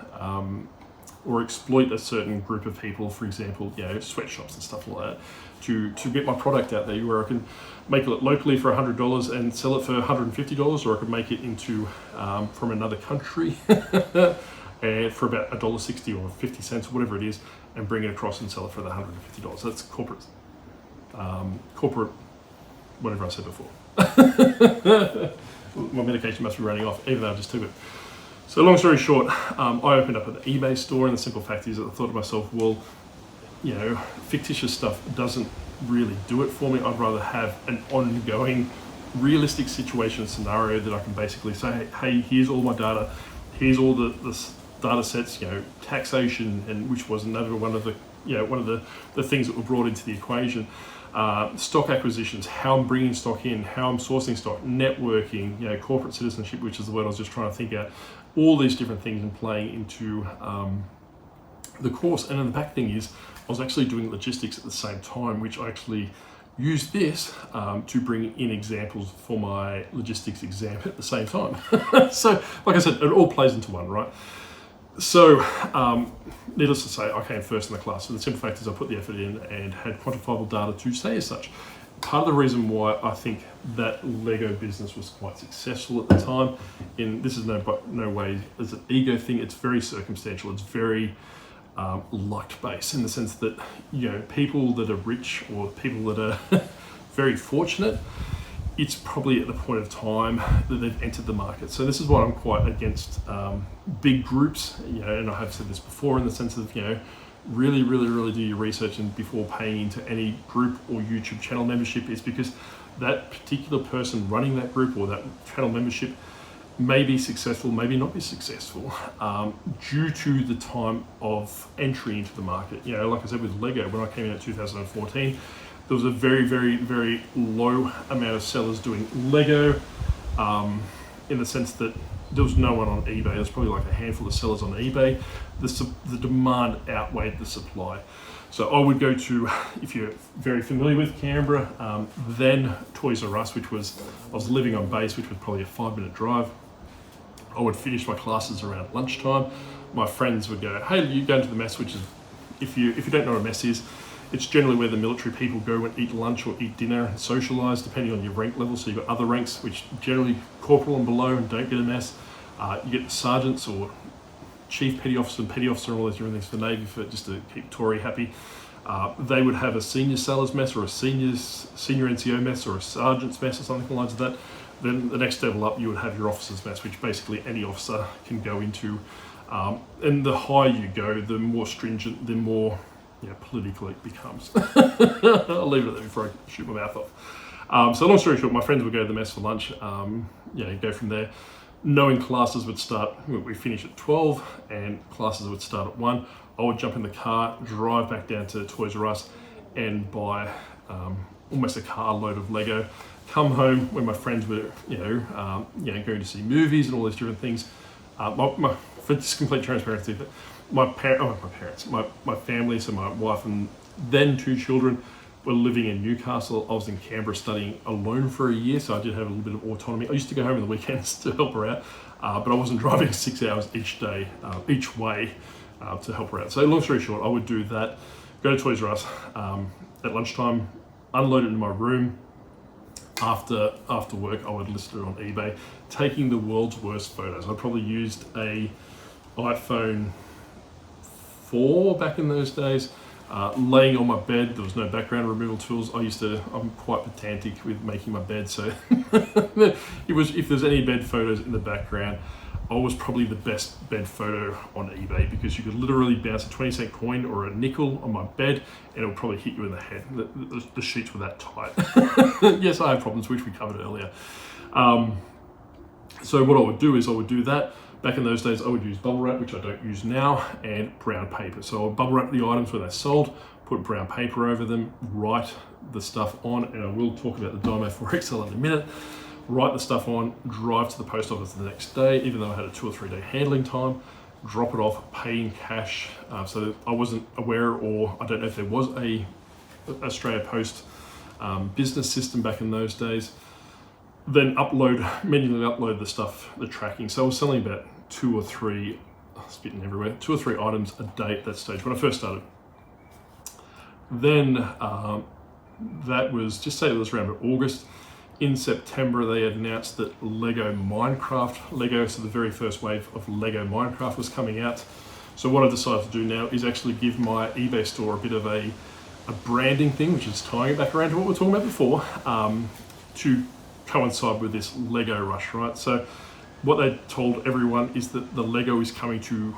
or exploit a certain group of people, for example, sweatshops and stuff like that, to get my product out there, where I can make it locally for $100 and sell it for $150, or I could make it into from another country and for about $1.60 or 50 cents, or whatever it is, and bring it across and sell it for the $150. That's corporate, whatever I said before. My medication must be running off, even though I just took it. So long story short, I opened up an eBay store, and the simple fact is that I thought to myself, well, fictitious stuff doesn't really do it for me. I'd rather have an ongoing, realistic situation scenario that I can basically say, hey, here's all my data, here's all the data sets, taxation, and which was another one of the things that were brought into the equation. Stock acquisitions, how I'm bringing stock in, how I'm sourcing stock, networking, corporate citizenship, which is the word I was just trying to think out. All these different things and playing into the course. And then the back thing is, I was actually doing logistics at the same time, which I actually used this to bring in examples for my logistics exam at the same time. So, like I said, it all plays into one, right? So, needless to say, I came first in the class. So the simple fact is I put the effort in and had quantifiable data to say as such. Part of the reason why I think that Lego business was quite successful at the time, and this is no way as an ego thing, it's very circumstantial, it's very luck-based, in the sense that, people that are rich or people that are very fortunate, it's probably at the point of time that they've entered the market. So this is why I'm quite against big groups, and I have said this before, in the sense of, really do your research and before paying into any group or YouTube channel membership, is because that particular person running that group or that channel membership may be successful, maybe not be successful, due to the time of entry into the market. Like I said with Lego, when I came in 2014, there was a very, very, very low amount of sellers doing Lego, in the sense that there was no one on eBay. There's probably like a handful of sellers on eBay. The demand outweighed the supply. So I would go to, if you're very familiar with Canberra, then Toys R Us, I was living on base, which was probably a 5-minute drive. I would finish my classes around lunchtime. My friends would go, hey, you go to the mess, which is, if you don't know what a mess is, it's generally where the military people go and eat lunch or eat dinner and socialise, depending on your rank level. So you've got other ranks, which generally corporal and below, and don't get a mess. You get the sergeants or chief petty officer and petty officer and all those different things for the Navy, just to keep Tory happy. They would have a senior sailors mess or a senior NCO mess or a sergeant's mess or something like that. Then the next level up, you would have your officer's mess, which basically any officer can go into. And the higher you go, the more stringent, the more political it becomes. I'll leave it at that before I shoot my mouth off. So long story short, my friends would go to the mess for lunch, go from there. Knowing classes would start, we finish at 12 and classes would start at 1, I would jump in the car, drive back down to Toys R Us and buy almost a carload of Lego, come home when my friends were, going to see movies and all these different things. For this complete transparency, my family, so my wife and then 2 children, were living in Newcastle. I was in Canberra studying alone for a year, so I did have a little bit of autonomy. I used to go home on the weekends to help her out, but I wasn't driving 6 hours each day, each way to help her out. So long story short, I would do that, go to Toys R Us at lunchtime, unload it in my room. After work, I would list it on eBay, taking the world's worst photos. I probably used a iPhone 4 back in those days. Laying on my bed, there was no background removal tools. I'm quite pedantic with making my bed, so if there's any bed photos in the background, I was probably the best bed photo on eBay, because you could literally bounce a 20-cent coin or a nickel on my bed and it would probably hit you in the head. The sheets were that tight. Yes, I have problems, which we covered earlier. So what I would do is I would do that. Back in those days, I would use bubble wrap, which I don't use now, and brown paper. So I would bubble wrap the items when they're sold, put brown paper over them, write the stuff on, and I will talk about the Dymo 4XL in a minute. Write the stuff on, drive to the post office the next day, even though I had a 2 or 3 day handling time, drop it off, pay in cash. So I wasn't aware, or I don't know if there was a Australia Post business system back in those days. Then manually upload the stuff, the tracking. So I was selling about 2 or 3 items a day at that stage when I first started. Then that was, just say it was around August. In September, they announced that Lego Minecraft, so the very first wave of Lego Minecraft was coming out. So what I decided to do now is actually give my eBay store a bit of a branding thing, which is tying it back around to what we were talking about before, to coincide with this Lego rush, right? So what they told everyone is that the Lego is coming to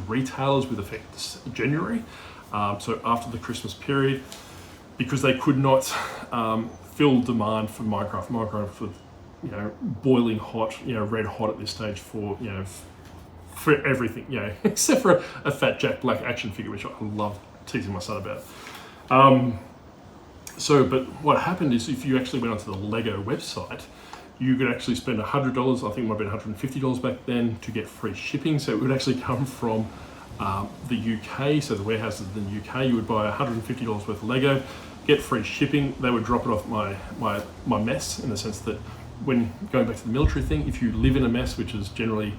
retailers with effect this January, so after the Christmas period, because they could not fill demand for Minecraft. Minecraft was, boiling hot, red hot at this stage for everything, except for a fat Jack Black action figure, which I love teasing my son about. But what happened is, if you actually went onto the Lego website, you could actually spend $100, I think it might have been $150 back then, to get free shipping. So it would actually come from the UK, so the warehouses in the UK, you would buy $150 worth of Lego, get free shipping. They would drop it off my mess, in the sense that, when going back to the military thing, if you live in a mess, which is generally,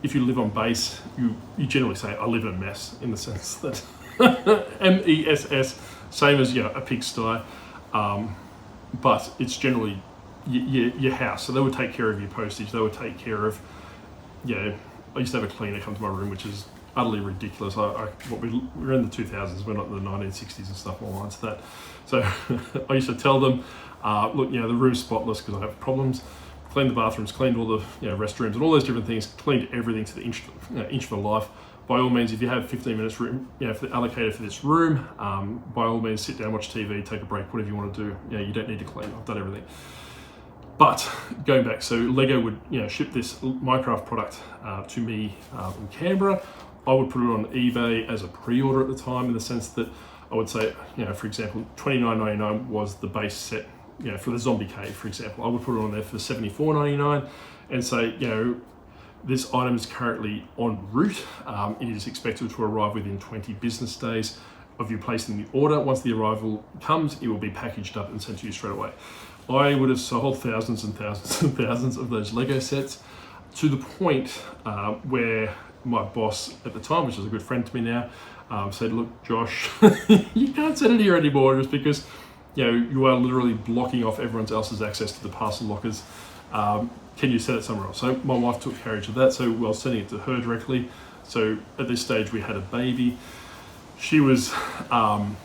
if you live on base, you generally say, I live in a mess, in the sense that MESS, same as a pigsty, but it's generally your house. So they would take care of your postage. They would take care of, I used to have a cleaner come to my room, which is utterly ridiculous. We're in the 2000s, we're not in the 1960s and stuff along the lines of that. So I used to tell them, look, the room's spotless because I have problems. Cleaned the bathrooms, cleaned all the restrooms and all those different things, cleaned everything to the inch for life. By all means, if you have 15 minutes room, allocated for this room, by all means, sit down, watch TV, take a break, whatever you want to do. You don't need to clean. I've done everything. But going back, so Lego would ship this Minecraft product to me in Canberra. I would put it on eBay as a pre-order at the time, in the sense that I would say, for example, $29.99 was the base set, for the zombie cave, for example. I would put it on there for $74.99 and say, this item is currently en route. It is expected to arrive within 20 business days of you placing the order. Once the arrival comes, it will be packaged up and sent to you straight away. I would have sold thousands and thousands and thousands of those Lego sets, to the point where my boss at the time, which is a good friend to me now, said, look, Josh, you can't set it here anymore, just because you are literally blocking off everyone else's access to the parcel lockers. Can you set it somewhere else? So my wife took carriage of that, so we were sending it to her directly. So at this stage we had a baby. She was on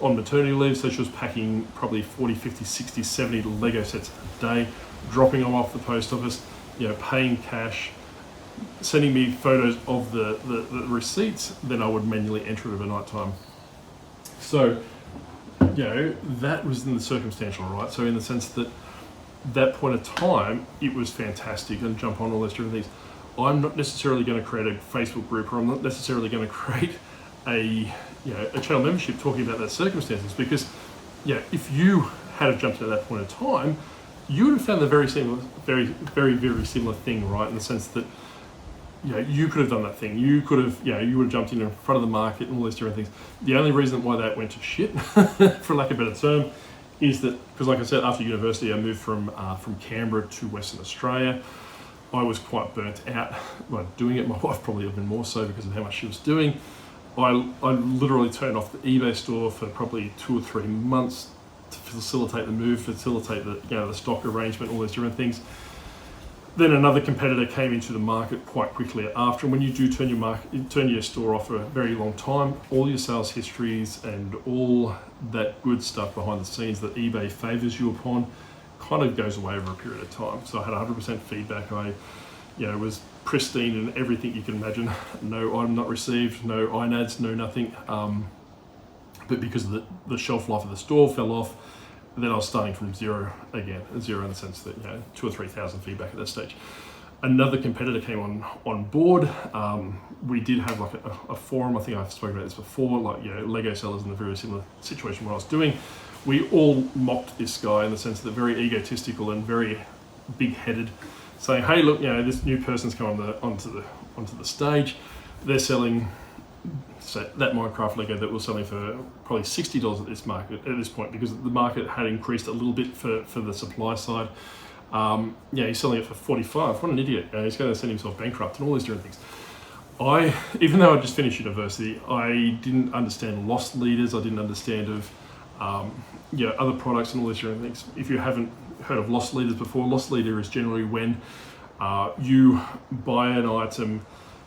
maternity leave, so she was packing probably 40, 50, 60, 70 Lego sets a day, dropping them off the post office, paying cash, sending me photos of the receipts. Then I would manually enter it at night time. So that was in the circumstantial, right? So in the sense that point of time, it was fantastic and jump on all those different things. I'm not necessarily going to create a Facebook group, or I'm not necessarily going to create a channel membership talking about those circumstances, because if you had have jumped at that point of time, you would have found the very similar, very similar thing, right? In the sense that you could have done that thing. You could have, you would have jumped in front of the market and all these different things. The only reason why that went to shit, for lack of a better term, is that because, like I said, after university, I moved from Canberra to Western Australia. I was quite burnt out by doing it. My wife probably even more so because of how much she was doing. I literally turned off the eBay store for probably 2 or 3 months to facilitate the move, facilitate the stock arrangement, all those different things. Then another competitor came into the market quite quickly after. And when you do turn your store off for a very long time, all your sales histories and all that good stuff behind the scenes that eBay favors you upon kind of goes away over a period of time. So I had 100% feedback. I was pristine in everything you can imagine. No item not received, no INADs, no nothing. But because of the shelf life of the store fell off, then I was starting from zero again, zero in the sense that 2,000 or 3,000 feedback at that stage. Another competitor came on board. We did have like a forum. I think I've spoken about this before. Like Lego sellers in a very similar situation what I was doing. We all mocked this guy in the sense that very egotistical and very big-headed, saying, "Hey, look, this new person's come onto the stage. They're selling." So that Minecraft Lego that was selling for probably $60 at this point, because the market had increased a little bit for the supply side. He's selling it for $45. What an idiot! He's going to send himself bankrupt and all these different things. Even though I just finished university, I didn't understand loss leaders. I didn't understand of other products and all these different things. If you haven't heard of loss leaders before, loss leader is generally when you buy an item.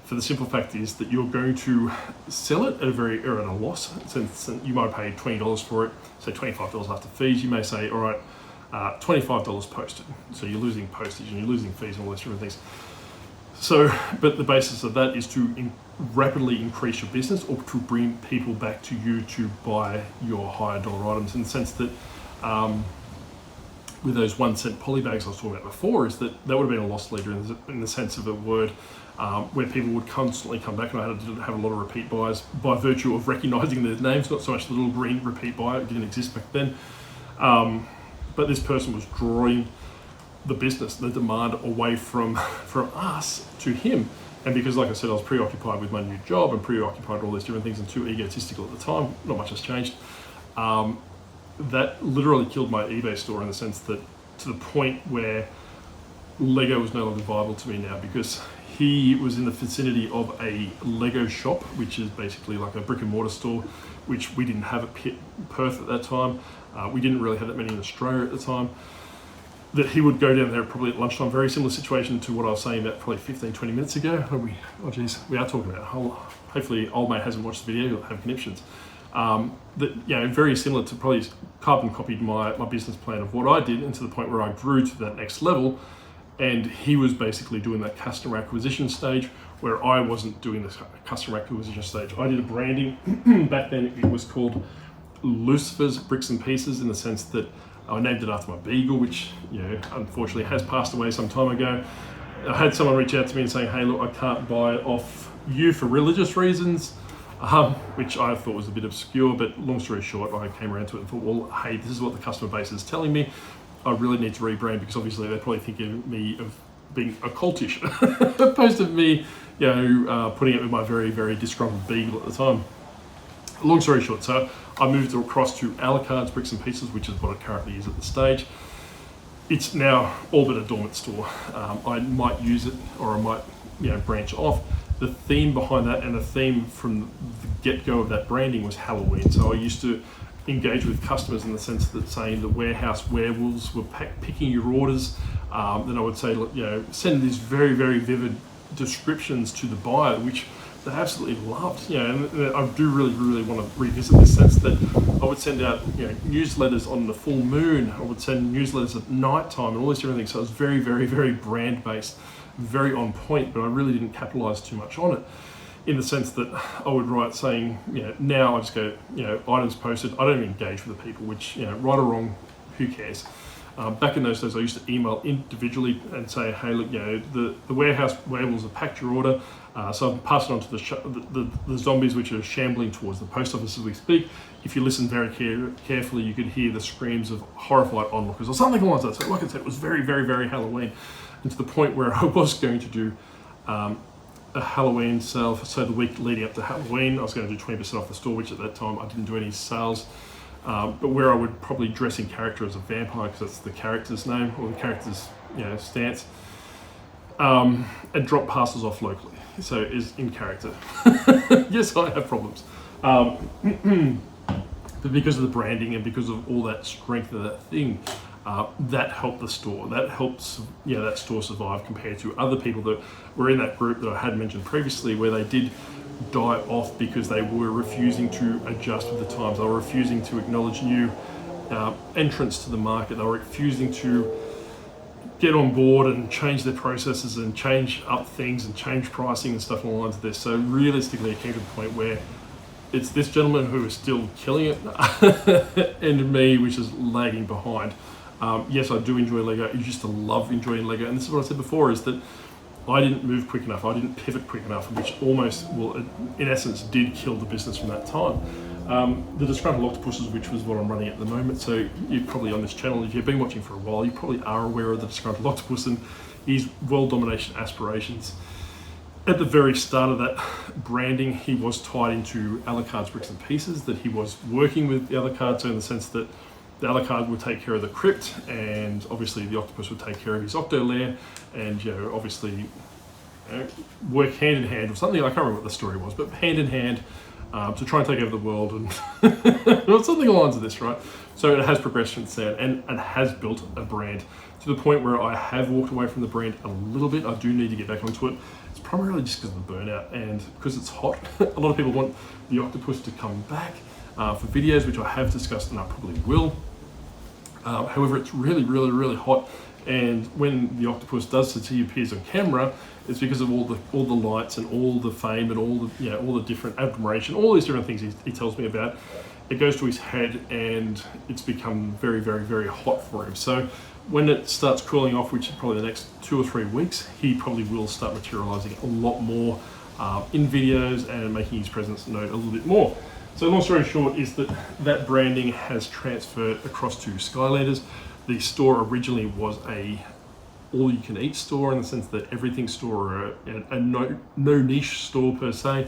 For the simple fact is that you're going to sell it at a loss. Since you might pay $20 for it, say $25 after fees, you may say, all right, $25 posted. So you're losing postage and you're losing fees and all those different things. So, but the basis of that is to rapidly increase your business or to bring people back to you to buy your higher dollar items, in the sense that with those 1 cent poly bags I was talking about before, is that would have been a loss leader in the sense of a word. Where people would constantly come back, and I had to have a lot of repeat buyers by virtue of recognising their names, not so much the little green repeat buyer, it didn't exist back then. But this person was drawing the business, the demand away from us to him. And because, like I said, I was preoccupied with my new job and preoccupied with all these different things and too egotistical at the time, not much has changed. That literally killed my eBay store, in the sense that to the point where Lego was no longer viable to me now, because he was in the vicinity of a Lego shop, which is basically like a brick and mortar store, which we didn't have at Perth at that time. We didn't really have that many in Australia at the time. That he would go down there probably at lunchtime, very similar situation to what I was saying about probably 15, 20 minutes ago. We are talking about, hopefully old mate hasn't watched the video, he'll have conniptions. Very similar to, probably carbon copied my business plan of what I did, and to the point where I grew to that next level. And he was basically doing that customer acquisition stage, where I wasn't doing this customer acquisition stage. I did a branding. Back then it was called Lucifer's Bricks and Pieces, in the sense that I named it after my beagle, which unfortunately has passed away some time ago. I had someone reach out to me and saying, "Hey, look, I can't buy off you for religious reasons," which I thought was a bit obscure, but long story short, I came around to it and thought, well, hey, this is what the customer base is telling me. I really need to rebrand, because obviously they probably think of me of being occultish, opposed to me, putting it with my very, very disgruntled beagle at the time. Long story short, so I moved across to Alucard's Bricks and Pieces, which is what it currently is at the stage. It's now all but a dormant store. I might use it, or I might, branch off. The theme behind that, and the theme from the get-go of that branding, was Halloween. So I used to engage with customers in the sense that, saying the warehouse werewolves were picking your orders, then I would say, look, send these very, very vivid descriptions to the buyer, which they absolutely loved. And I do really, really want to revisit this sense that I would send out, newsletters on the full moon. I would send newsletters at night time and all these different things. So it was very, very, very brand based, very on point, but I really didn't capitalize too much on it. in the sense that I would write saying, now I just go, items posted. I don't even engage with the people, which, right or wrong, who cares? Back in those days, I used to email individually and say, hey, look, the warehouse wearables have packed your order, so I'm passing on to the zombies which are shambling towards the post office as we speak. If you listen very carefully, you could hear the screams of horrified onlookers or something like that. So like I said, it was very, very, very Halloween, and to the point where I was going to do a Halloween sale. So the week leading up to Halloween, I was going to do 20% off the store, which at that time I didn't do any sales. But where I would probably dress in character as a vampire, because that's the character's name or the character's stance, and drop parcels off locally. So is in character. Yes, I have problems, but because of the branding and because of all that strength of that thing, that helped the store. That helps that store survive compared to other people that were in that group that I had mentioned previously, where they did die off because they were refusing to adjust with the times. They were refusing to acknowledge new entrants to the market. They were refusing to get on board and change their processes and change up things and change pricing and stuff along the lines of this. So realistically, it came to the point where it's this gentleman who is still killing it and me, which is lagging behind. Yes, I do enjoy Lego. I used to love enjoying Lego. And this is what I said before, is that I didn't move quick enough. I didn't pivot quick enough, which almost, in essence, did kill the business from that time. The Disgruntled Octopus, which was what I'm running at the moment. So you're probably on this channel, if you've been watching for a while, you probably are aware of the Disgruntled Octopus and his world domination aspirations. At the very start of that branding, he was tied into Alucard's bricks and pieces, that he was working with the Alucard, so in the sense that the Alucard would take care of the crypt, and obviously the Octopus would take care of his octo lair, and obviously work hand in hand, or something. I can't remember what the story was, but hand in hand to try and take over the world, and something along the lines of this, right? So it has progressed since then, and has built a brand to the point where I have walked away from the brand a little bit. I do need to get back onto it. It's primarily just because of the burnout and because it's hot. A lot of people want the Octopus to come back for videos, which I have discussed and I probably will. However, it's really, really, really hot, and when the Octopus does he appears on camera, it's because of all the lights and all the fame and all the different admiration, all these different things he tells me about. It goes to his head, and it's become very, very, very hot for him. So when it starts cooling off, which is probably the next 2 or 3 weeks, he probably will start materializing a lot more in videos and making his presence known a little bit more. So long story short is that branding has transferred across to Skylanders. The store originally was a all-you-can-eat store, in the sense that everything store, or a no niche store per se.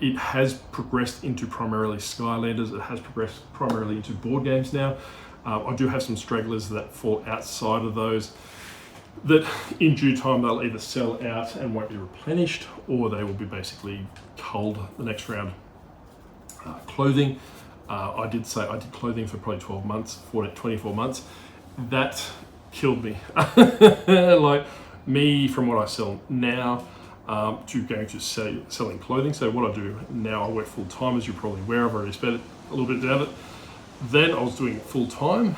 It has progressed into primarily Skylanders. It has progressed primarily into board games now. I do have some stragglers that fall outside of those, that in due time they'll either sell out and won't be replenished, or they will be basically culled the next round. Clothing, I did clothing for probably 12 months, 24 months. That killed me. Like me, from what I sell now to going to selling clothing. So what I do now, I work full time, as you're probably aware. I've already spent a little bit of it. Then I was doing it full time,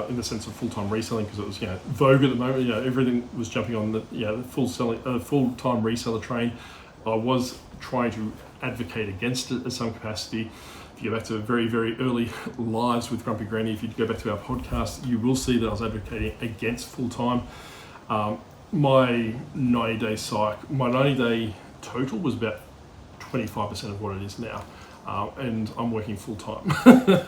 in the sense of full time reselling, because it was vogue at the moment. Everything was jumping on the full time reseller train. I was trying to advocate against it in some capacity. If you go back to very, very early lives with Grumpy Granny, if you go back to our podcast, you will see that I was advocating against full time. My 90-day total was about 25% of what it is now. And I'm working full time.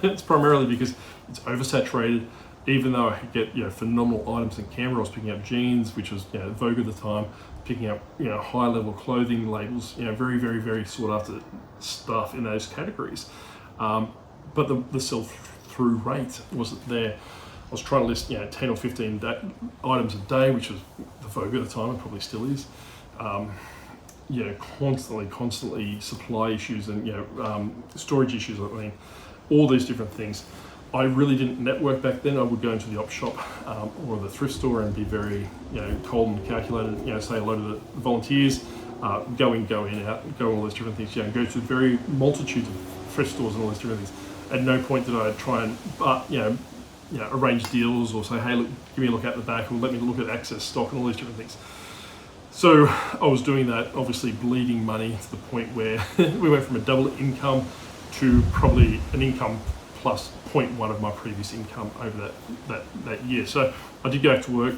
It's primarily because it's oversaturated. Even though I could get phenomenal items in camera, I was picking up jeans, which was vogue at the time, picking up high level clothing labels, very, very, very sought after stuff in those categories. But the sell through rate wasn't there. I was trying to list 10 or 15 items a day, which was the vogue at the time, and probably still is. Constantly supply issues and storage issues. I mean, all these different things. I really didn't network back then. I would go into the op shop or the thrift store and be very cold and calculated. Say hello to the volunteers, go in, out, go all those different things. Go to very multitudes of thrift stores and all those different things. At no point did I try and arrange deals or say, hey, look, give me a look out the back, or let me look at access stock and all these different things. So I was doing that, obviously bleeding money to the point where we went from a double income to probably an income plus 0.1 of my previous income over that year. So I did go back to work.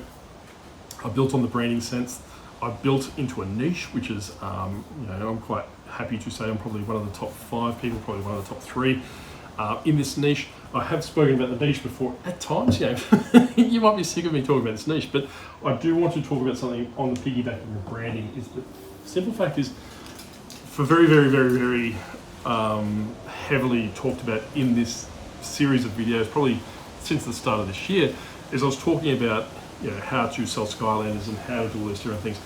I built on the branding sense. I built into a niche, which is, I'm quite happy to say I'm probably one of the top 5 people, probably one of the top 3 in this niche. I have spoken about the niche before at times. You might be sick of me talking about this niche, but I do want to talk about something on the piggyback of branding. Is the simple fact is, for very, very, very, very heavily talked about in this series of videos, probably since the start of this year, is I was talking about how to sell Skylanders and how to do all these different things.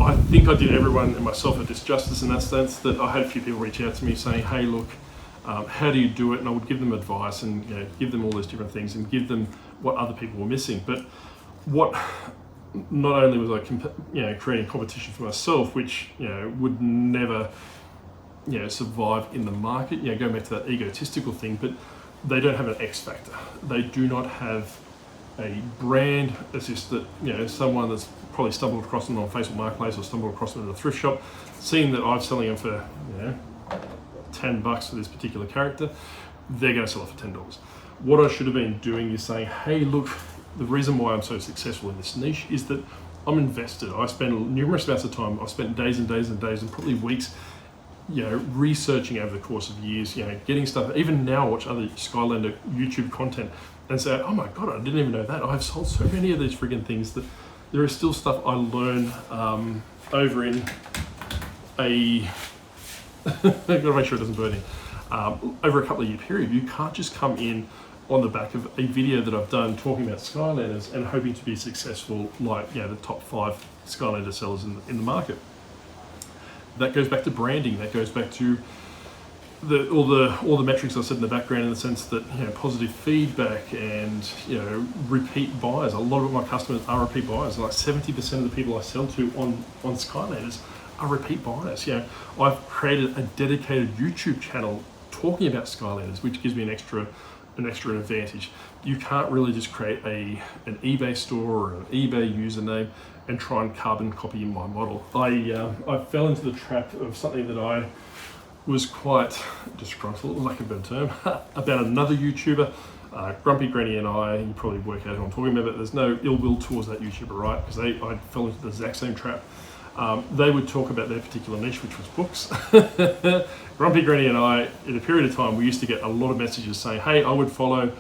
I think I did everyone and myself a disjustice in that sense, that I had a few people reach out to me saying, hey, look, how do you do it? And I would give them advice and give them all these different things and give them what other people were missing. But what not only was I creating competition for myself, which would never survive in the market, going back to that egotistical thing, but they don't have an X factor. They do not have a brand. It's just that someone that's probably stumbled across them on Facebook Marketplace or stumbled across them at a thrift shop, seeing that I'm selling them for $10 for this particular character, they're going to sell it for $10. What I should have been doing is saying, hey, look, the reason why I'm so successful in this niche is that I'm invested. I spend numerous amounts of time. I've spent days and days and days and probably weeks researching over the course of years, getting stuff. Even now I watch other Skylander YouTube content and say, oh my God, I didn't even know that. I've sold so many of these friggin' things that there is still stuff I learn over in a, I've got to make sure it doesn't burn in, over a couple of year period. You can't just come in on the back of a video that I've done talking about Skylanders and hoping to be successful like the top 5 Skylander sellers in the market. That goes back to branding. That goes back to all the metrics I said in the background, in the sense that positive feedback and repeat buyers. A lot of my customers are repeat buyers. Like 70% of the people I sell to on Skylanders are repeat buyers. I've created a dedicated YouTube channel talking about Skylanders, which gives me an extra advantage. You can't really just create an eBay store or an eBay username and try and carbon copy my model. I fell into the trap of something that I was quite disgruntled, lack of a better term, about another YouTuber, Grumpy Granny and I. You probably work out who I'm talking about, but there's no ill will towards that YouTuber, right? Because I fell into the exact same trap. They would talk about their particular niche, which was books. Grumpy Granny and I, in a period of time, we used to get a lot of messages saying, hey, I would follow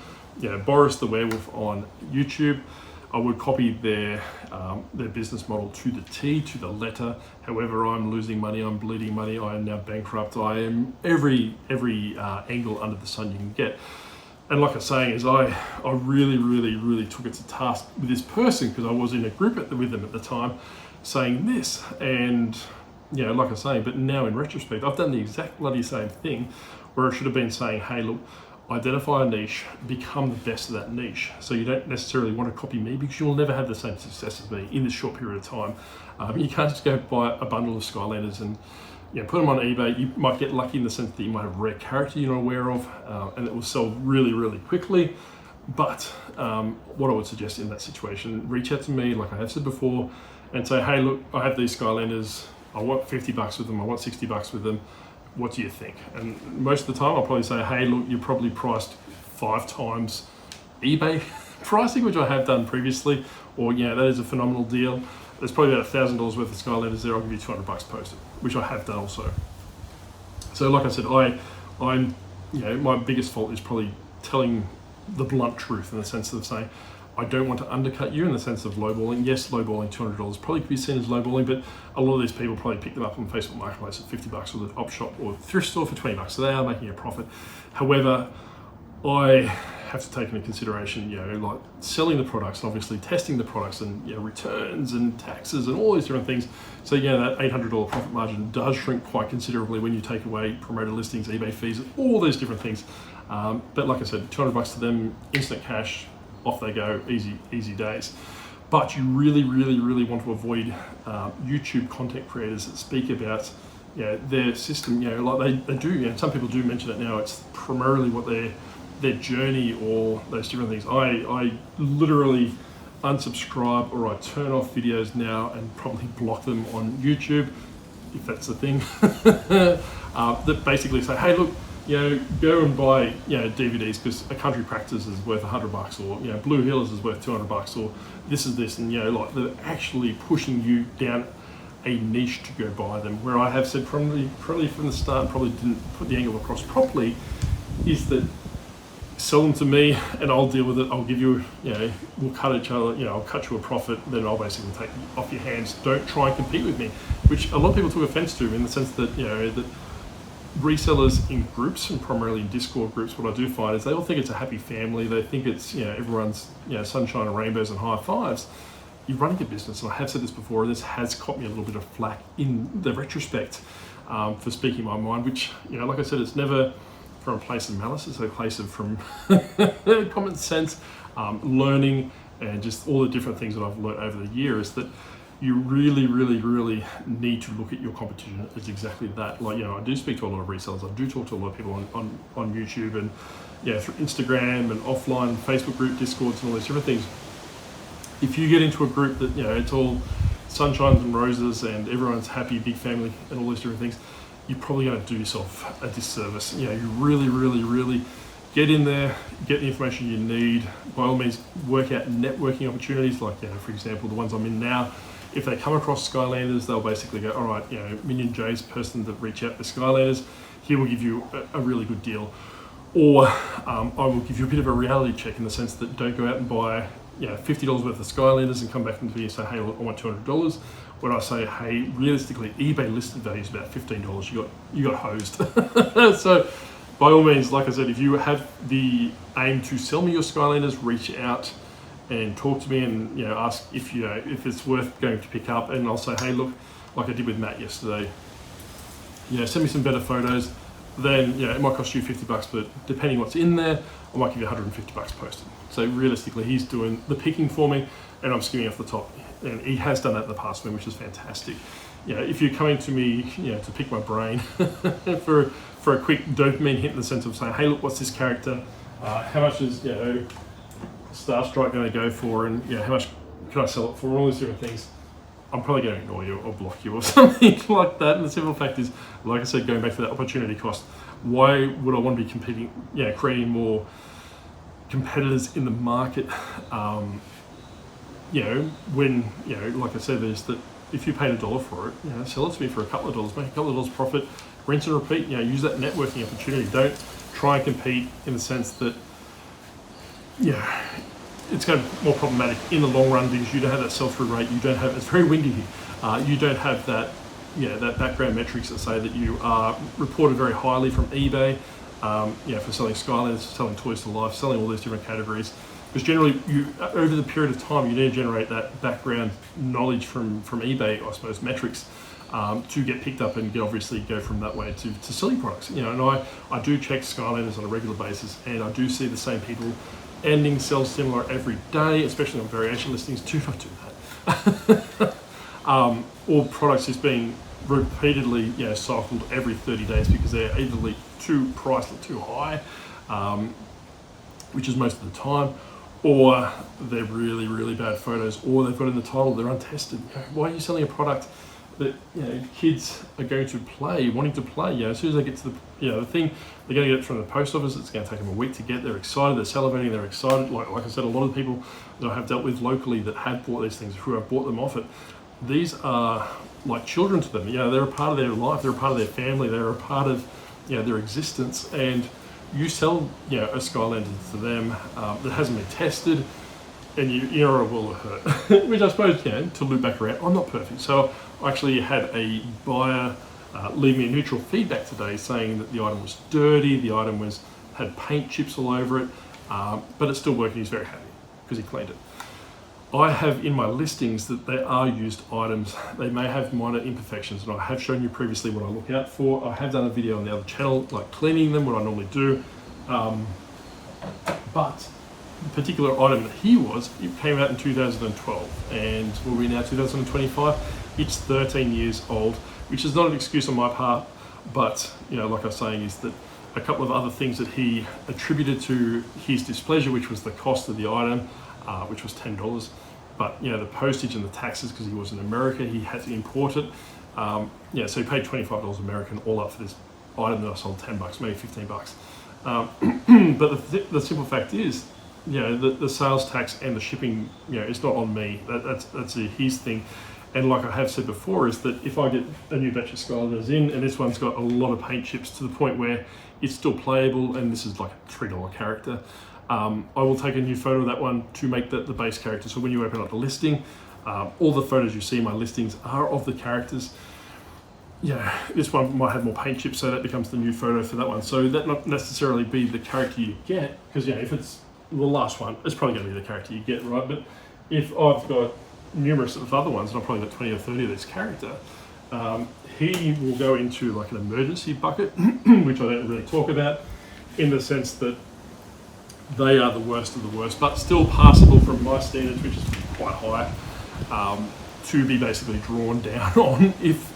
Boris the Werewolf on YouTube. I would copy their business model to the T, to the letter. However, I'm losing money, I'm bleeding money, I am now bankrupt, I am every angle under the sun you can get. And like I was saying, is I really, really, really took it to task with this person, because I was in a group with them at the time, saying this. And like I was saying, but now in retrospect, I've done the exact bloody same thing, where I should have been saying, hey, look, identify a niche, become the best of that niche. So you don't necessarily want to copy me, because you'll never have the same success as me in this short period of time. You can't just go buy a bundle of Skylanders and put them on eBay. You might get lucky in the sense that you might have a rare character you're not aware of, and it will sell really, really quickly. But what I would suggest in that situation, reach out to me, like I have said before, and say, hey, look, I have these Skylanders. I want $50 with them. I want $60 with them. What do you think? And most of the time I'll probably say, hey, look, you're probably priced 5 times eBay pricing, which I have done previously, or that is a phenomenal deal. There's probably about $1,000 worth of Skylanders there. I'll give you $200 posted, which I have done also. So like I said, I'm my biggest fault is probably telling the blunt truth, in the sense of saying, I don't want to undercut you, in the sense of lowballing. Yes, lowballing $200 probably could be seen as lowballing, but a lot of these people probably pick them up on Facebook Marketplace at $50, or the op shop or thrift store for $20. So they are making a profit. However, I have to take into consideration, like selling the products and obviously testing the products and returns and taxes and all these different things. So that $800 profit margin does shrink quite considerably when you take away promoted listings, eBay fees, all those different things. But like I said, $200 to them, instant cash, off they go, easy days. But you really, really, really want to avoid YouTube content creators that speak about their system. Like they do. Some people do mention it now. It's primarily what their journey or those different things. I literally unsubscribe or I turn off videos now and probably block them on YouTube, if that's the thing, that basically say, hey, look, go and buy, DVDs because A Country Practice is worth $100, or, Blue Hills is worth $200, or this is this, and, like they're actually pushing you down a niche to go buy them. Where I have said probably from the start, probably didn't put the angle across properly, is that sell them to me and I'll deal with it. I'll give you, we'll cut each other, I'll cut you a profit, then I'll basically take it off your hands. Don't try and compete with me, which a lot of people took offense to, in the sense that, that resellers in groups, and primarily in Discord groups, what I do find is they all think it's a happy family. They think it's, everyone's, sunshine and rainbows and high fives. You're running a business, and I have said this before, and this has caught me a little bit of flack in the retrospect for speaking my mind, which, like I said, it's never from a place of malice, it's a place of from common sense, learning, and just all the different things that I've learned over the years, that you really, really, really need to look at your competition as exactly that. Like, I do speak to a lot of resellers, I do talk to a lot of people on YouTube, and through Instagram and offline Facebook group, Discords, and all these different things. If you get into a group that, it's all sunshines and roses and everyone's happy, big family, and all these different things, you're probably going to do yourself a disservice. You really, really, really get in there, get the information you need. By all means, work out networking opportunities, like, for example, the ones I'm in now. If they come across Skylanders, they'll basically go, all right, Minon J's person that reach out to Skylanders, he will give you a really good deal. Or I will give you a bit of a reality check, in the sense that don't go out and buy $50 worth of Skylanders and come back to me and say, hey, look, I want $200. When I say, hey, realistically, eBay listed value is about $15, you got hosed. So by all means, like I said, if you have the aim to sell me your Skylanders, reach out and talk to me, and ask if if it's worth going to pick up, and I'll say, hey, look, like I did with Matt yesterday, send me some better photos. Then it might cost you $50, but depending what's in there, I might give you $150 posted. So realistically, he's doing the picking for me, and I'm skimming off the top. And he has done that in the past for me, which is fantastic. If you're coming to me, to pick my brain for a quick dopamine hit, in the sense of saying, hey, look, what's this character? How much is Starstrike going to go for? And how much can I sell it for? All these different things. I'm probably going to ignore you or block you or something like that. And the simple fact is, like I said, going back to that opportunity cost, why would I want to be competing, creating more competitors in the market? When, like I said, there's that, if you paid $1 for it, sell it to me for a couple of dollars, make a couple of dollars profit, rinse and repeat, use that networking opportunity. Don't try and compete in the sense that, it's going to be more problematic in the long run, because you don't have that sell-through rate, it's very windy here, you don't have that, that background metrics that say that you are reported very highly from eBay, for selling Skylanders, selling Toys to Life, selling all these different categories. Because generally, over the period of time, you need to generate that background knowledge from eBay, I suppose, metrics, to get picked up and obviously go from that way to selling products. And I do check Skylanders on a regular basis, and I do see the same people ending sell similar every day, especially on variation listings. Do not do that. Or products just being repeatedly cycled every 30 days because they're either too priced or too high, which is most of the time, or they're really, really bad photos, or they've got in the title they're untested. Why are you selling a product that kids are going to play, wanting to play? As soon as they get to the thing, they're going to get it from the post office. It's going to take them a week to get. They're excited. They're salivating. They're excited. Like I said, a lot of people that I have dealt with locally that have bought these things, who have bought them off it, these are like children to them. They're a part of their life. They're a part of their family. They're a part of their existence. And you sell a Skylander to them that hasn't been tested, and you're a world of hurt. Which I suppose, to loop back around, I'm not perfect. So I actually had a buyer leave me a neutral feedback today, saying that the item was dirty, the item had paint chips all over it, but it's still working. He's very happy because he cleaned it. I have in my listings that they are used items. They may have minor imperfections, and I have shown you previously what I look out for. I have done a video on the other channel, like cleaning them, what I normally do. But the particular item that it came out in 2012, and we're now 2025. It's 13 years old, which is not an excuse on my part, but like I was saying, is that a couple of other things that he attributed to his displeasure, which was the cost of the item, which was $10. but the postage and the taxes, because he was in America, he had to import it. So he paid $25 American all up for this item that I sold $10, maybe $15. But the simple fact is, the sales tax and the shipping, it's not on me. That's his thing. And like I have said before, is that if I get a new batch of Skylanders in, and this one's got a lot of paint chips to the point where it's still playable, and this is like a $3 character, I will take a new photo of that one to make the base character. So when you open up the listing, all the photos you see in my listings are of the characters. This one might have more paint chips, so that becomes the new photo for that one. So that not necessarily be the character you get, because if it's the last one, it's probably going to be the character you get, right? But if I've got numerous of other ones, and I've probably got 20 or 30 of this character, he will go into like an emergency bucket, which I don't really talk about, in the sense that they are the worst of the worst, but still passable from my standards, which is quite high, to be basically drawn down on if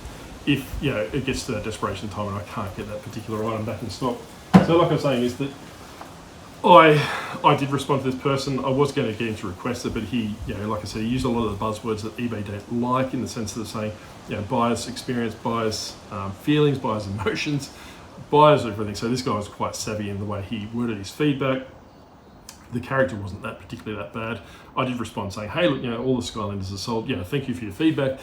it gets to that desperation time and I can't get that particular item back in stock. So like I was saying, is that I did respond to this person. I was going to get him to request it, but he, like I said, he used a lot of the buzzwords that eBay don't like, in the sense of saying, buyer's experience, buyer's feelings, buyer's emotions, buyer's everything. So this guy was quite savvy in the way he worded his feedback. The character wasn't particularly that bad. I did respond saying, hey, look, all the Skylanders are sold. Thank you for your feedback.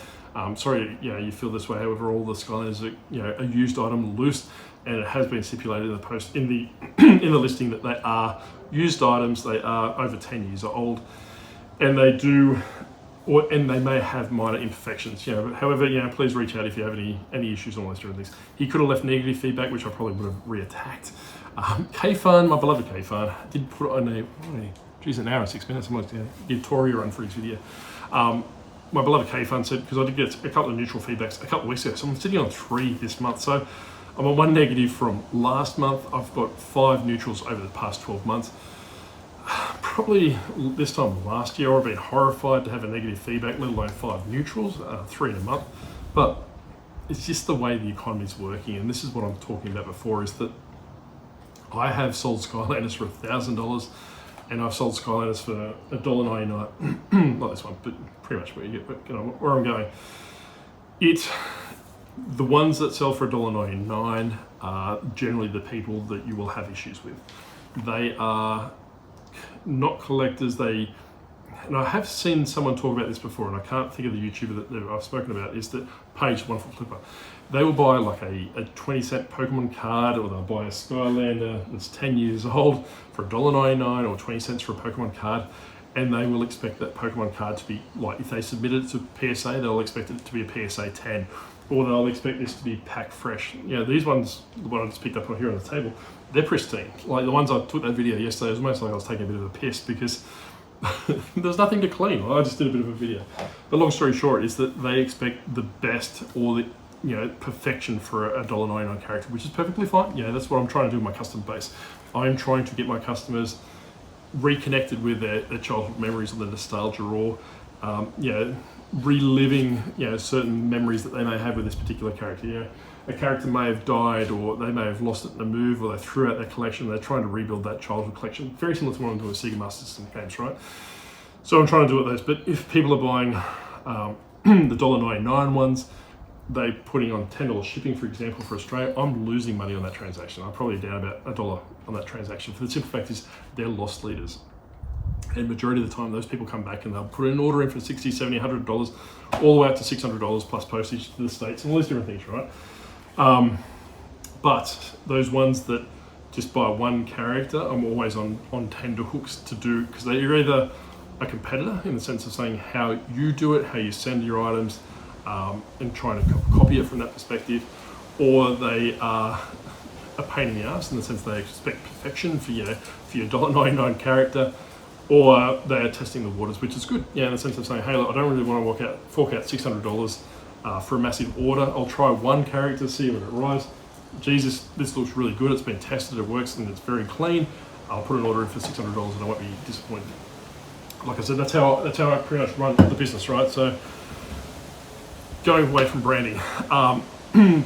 Sorry, you feel this way. However, all the Skylanders are, a used item, loose, and it has been stipulated in the post in the in the listing that they are used items. They are over 10 years old, and they do, and they may have minor imperfections. But however, please reach out if you have any issues on all those different things. He could have left negative feedback, which I probably would have reattacked. K-Fun, my beloved K-Fun, did put on an hour and 6 minutes. I'm going to give Tori a run for his video. My beloved K-Fun said, because I did get a couple of neutral feedbacks a couple of weeks ago, so I'm sitting on 3 this month. So I'm on 1 negative from last month. I've got 5 neutrals over the past 12 months. Probably this time last year, I've been horrified to have a negative feedback, let alone 5 neutrals, 3 in a month. But it's just the way the economy is working, and this is what I'm talking about before, is that I have sold Skylanders for $1,000, and I've sold Skylanders for $1.99. Not this one, but pretty much where you get, but where I'm going. The ones that sell for $1.99 are generally the people that you will have issues with. They are not collectors. And I have seen someone talk about this before, and I can't think of the YouTuber that I've spoken about, is that Page, Wonderful Flipper. They will buy like a 20-cent Pokemon card, or they'll buy a Skylander that's 10 years old for $1.99 or 20 cents for a Pokemon card, and they will expect that Pokemon card to be, like, if they submit it to PSA, they'll expect it to be a PSA 10, or they'll expect this to be packed fresh. These ones, the one I just picked up on here on the table, they're pristine. Like the ones I took that video yesterday, it was almost like I was taking a bit of a piss, because there's nothing to clean. I just did a bit of a video. But long story short is that they expect the best, or the perfection for a $1.99 character, which is perfectly fine. That's what I'm trying to do with my custom base. I'm trying to get my customers reconnected with their childhood memories, or the nostalgia, or reliving certain memories that they may have with this particular character. A character may have died, or they may have lost it in a move, or they threw out their collection. They're trying to rebuild that childhood collection. Very similar to what I'm doing with Sega Master System games, right? So I'm trying to do it those. But if people are buying the $1.99 ones, they're putting on $10 shipping, for example, for Australia, I'm losing money on that transaction. I'm probably down about $1 on that transaction. For the simple fact is, they're lost leaders. And majority of the time, those people come back and they'll put an order in for $60, $70, $100, all the way up to $600 plus postage to the States, and all these different things, right? But those ones that just buy one character, I'm always on tender hooks to do, because they're either a competitor in the sense of saying how you do it, how you send your items, and trying to copy it from that perspective, or they are a pain in the ass in the sense they expect perfection for your $1.99 character, or they are testing the waters, which is good. In the sense of saying, hey, look, I don't really want to fork out $600 for a massive order. I'll try one character, see if it arrives. Jesus, this looks really good. It's been tested, it works, and it's very clean. I'll put an order in for $600, and I won't be disappointed. Like I said, that's how I pretty much run the business, right? So, going away from branding,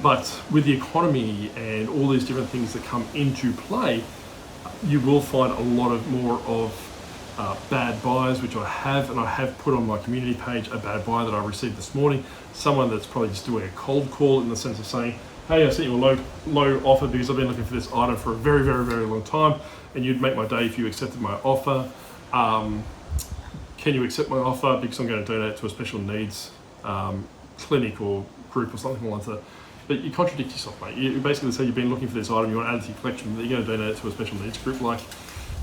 but with the economy and all these different things that come into play, you will find a lot of more of bad buys, which I have, and I have put on my community page a bad buy that I received this morning. Someone that's probably just doing a cold call in the sense of saying, hey, I sent you a low offer because I've been looking for this item for a very, very, very long time, and you'd make my day if you accepted my offer. Can you accept my offer because I'm going to donate it to a special needs clinic or group or something like that. But you contradict yourself, mate. You basically say you've been looking for this item, you want to add it to your collection, but you're going to donate it to a special needs group. Like,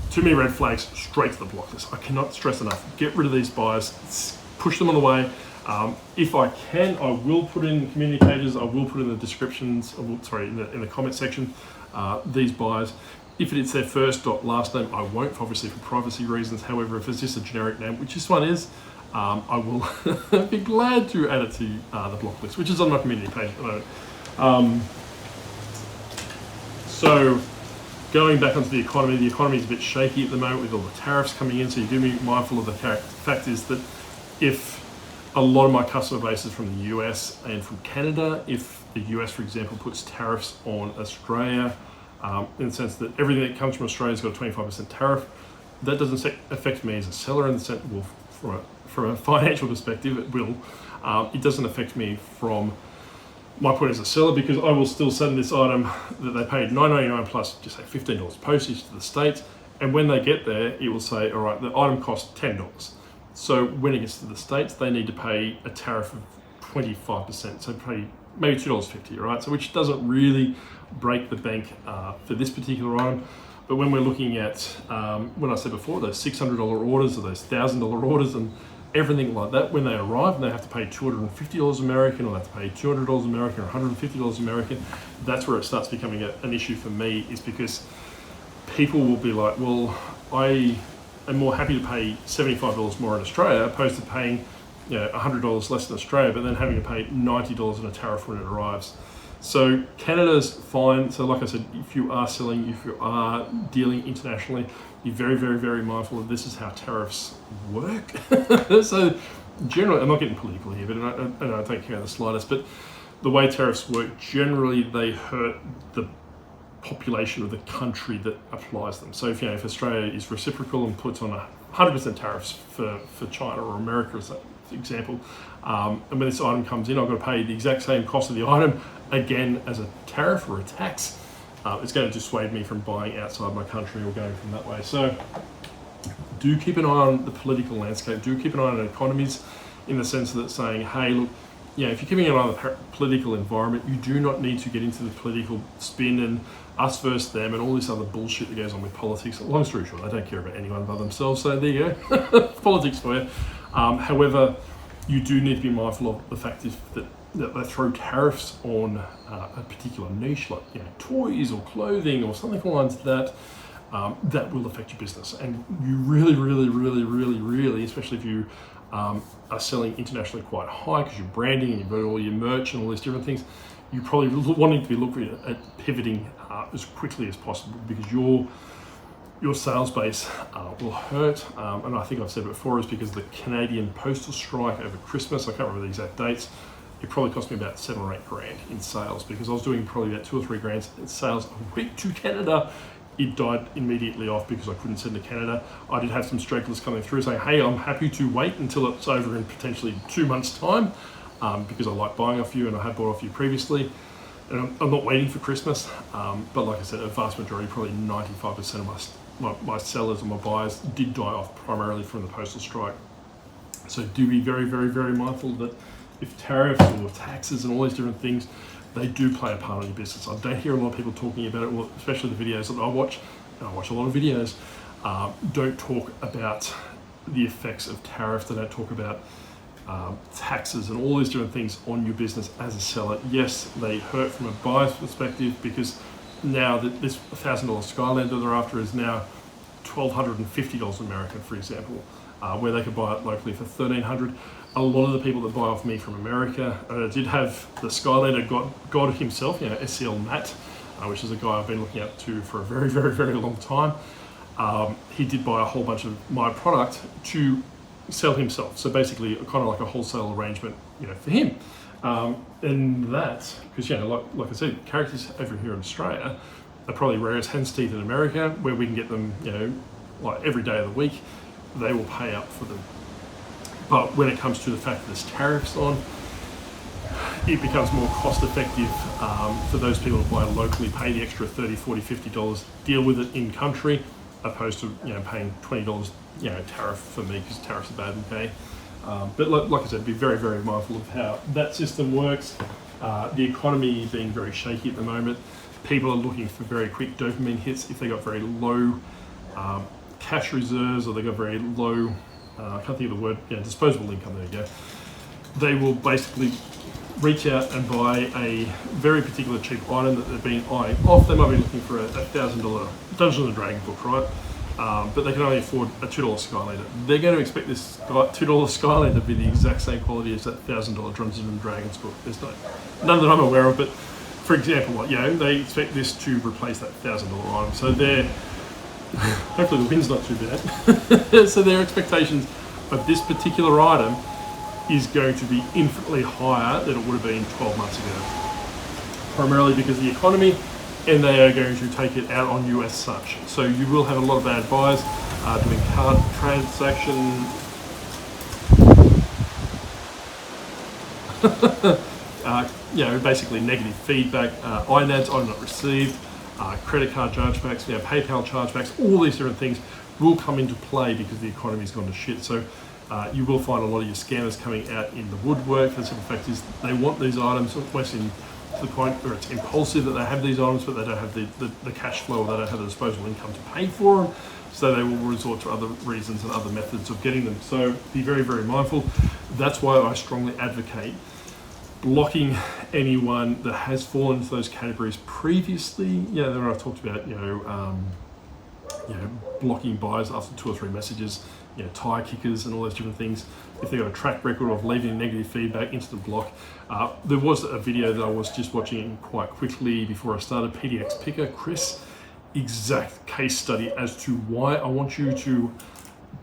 too many red flags, straight to the block list. I cannot stress enough. Get rid of these buyers, push them on the way. If I can, I will put in the community pages, I will put in the descriptions, in the comment section, these buyers. If it's their first last name, I won't, obviously for privacy reasons. However, if it's just a generic name, which this one is, I will be glad to add it to the block list, which is on my community page at the moment. So going back onto the economy is a bit shaky at the moment with all the tariffs coming in, so you do be mindful of the fact is that if a lot of my customer base is from the US and from Canada, if the US, for example, puts tariffs on Australia, in the sense that everything that comes from Australia's got a 25% tariff, that doesn't affect me as a seller in the sense, well, from a financial perspective, it will. It doesn't affect me from my point as a seller because I will still send this item that they paid $9.99 plus, just say $15 postage to the States, and when they get there, it will say, all right, the item costs $10. So when it gets to the States, they need to pay a tariff of 25%, so pay maybe $2.50, right? So which doesn't really break the bank for this particular item. But when we're looking at, when I said before, those $600 orders or those $1,000 orders and everything like that, when they arrive and they have to pay $250 American, or they have to pay $200 American or $150 American, that's where it starts becoming an issue for me, is because people will be like, well, I am more happy to pay $75 more in Australia opposed to paying $100 less in Australia, but then having to pay $90 in a tariff when it arrives. So Canada's fine. So like I said, if you are selling, if you are dealing internationally, be very, very, very mindful that this is how tariffs work. So generally, I'm not getting political here, but I don't care the slightest, but the way tariffs work, generally they hurt the population of the country that applies them. So if Australia is reciprocal and puts on 100% tariffs for China or America as an example, and when this item comes in, I've got to pay the exact same cost of the item again as a tariff or a tax. It's going to dissuade me from buying outside my country or going from that way. So do keep an eye on the political landscape, do keep an eye on economies, in the sense that it's saying, hey, look, if you're keeping an eye on the political environment, you do not need to get into the political spin and us versus them and all this other bullshit that goes on with politics. Long story short, I don't care about anyone but themselves, so there you go. Politics for you. However, you do need to be mindful of the fact is that they throw tariffs on a particular niche, like toys or clothing or something along that, that will affect your business. And you really, really, really, really, really, especially if you are selling internationally quite high because you're branding and you've got all your merch and all these different things, you probably wanting to be looking at pivoting as quickly as possible, because your sales base will hurt. And I think I've said it before, is because the Canadian postal strike over Christmas, I can't remember the exact dates, it probably cost me about $7 or $8 grand in sales, because I was doing probably about $2 or $3 grand in sales a week to Canada. It died immediately off because I couldn't send to Canada. I did have some stragglers coming through saying, hey, I'm happy to wait until it's over in potentially 2 months' time, because I like buying off you and I have bought off you previously. And I'm not waiting for Christmas, but like I said, a vast majority, probably 95% of my sellers and my buyers did die off primarily from the postal strike. So do be very, very, very mindful that if tariffs or taxes and all these different things, they do play a part in your business. I don't hear a lot of people talking about it, well, especially the videos that I watch. And I watch a lot of videos. Don't talk about the effects of tariffs. They don't talk about taxes and all these different things on your business as a seller. Yes, they hurt from a buyer's perspective, because now that this $1,000 Skylander they're after is now $1,250 American, for example, where they could buy it locally for $1,300. A lot of the people that buy off me from America, did have the Skylander God himself, SCL Matt, which is a guy I've been looking up to for a very, very, very long time. He did buy a whole bunch of my product to sell himself. So basically kind of like a wholesale arrangement, for him. And that, because, like I said, characters over here in Australia are probably rare as hen's teeth in America, where we can get them, like every day of the week. they will pay up for them. But when it comes to the fact that there's tariffs on, it becomes more cost effective for those people to buy locally, pay the extra $30, $40, $50, deal with it in country, opposed to paying $20 tariff for me, because tariffs are bad and pay. But like I said, be very, very mindful of how that system works. The economy being very shaky at the moment, people are looking for very quick dopamine hits. If they got very low cash reserves, or they got very low, I can't think of the word, disposable income, there you go, they will basically reach out and buy a very particular cheap item that they've been eyeing off. They might be looking for a $1,000 Dungeons and Dragons book, right? But they can only afford a $2 Skylander. They're going to expect this $2 Skylander to be the exact same quality as that $1,000 Dungeons and Dragons book. There's none that I'm aware of, but for example, they expect this to replace that $1,000 item. So hopefully the wind's not too bad. So their expectations of this particular item is going to be infinitely higher than it would have been 12 months ago. Primarily because of the economy, and they are going to take it out on you as such. So you will have a lot of bad buys doing card transaction. Basically negative feedback, INADs I not received, credit card chargebacks, PayPal chargebacks, all these different things will come into play because the economy's gone to shit. So you will find a lot of your scammers coming out in the woodwork. The simple fact is they want these items almost to the point where it's impulsive that they have these items, but they don't have the cash flow, or they don't have the disposable income to pay for them. So they will resort to other reasons and other methods of getting them. So be very, very mindful. That's why I strongly advocate blocking anyone that has fallen into those categories previously. Then I've talked about blocking buyers after 2 or 3 messages, tire kickers and all those different things. If they've got a track record of leaving negative feedback, instant block. There was a video that I was just watching quite quickly before I started, PDX Picker, Chris, exact case study as to why I want you to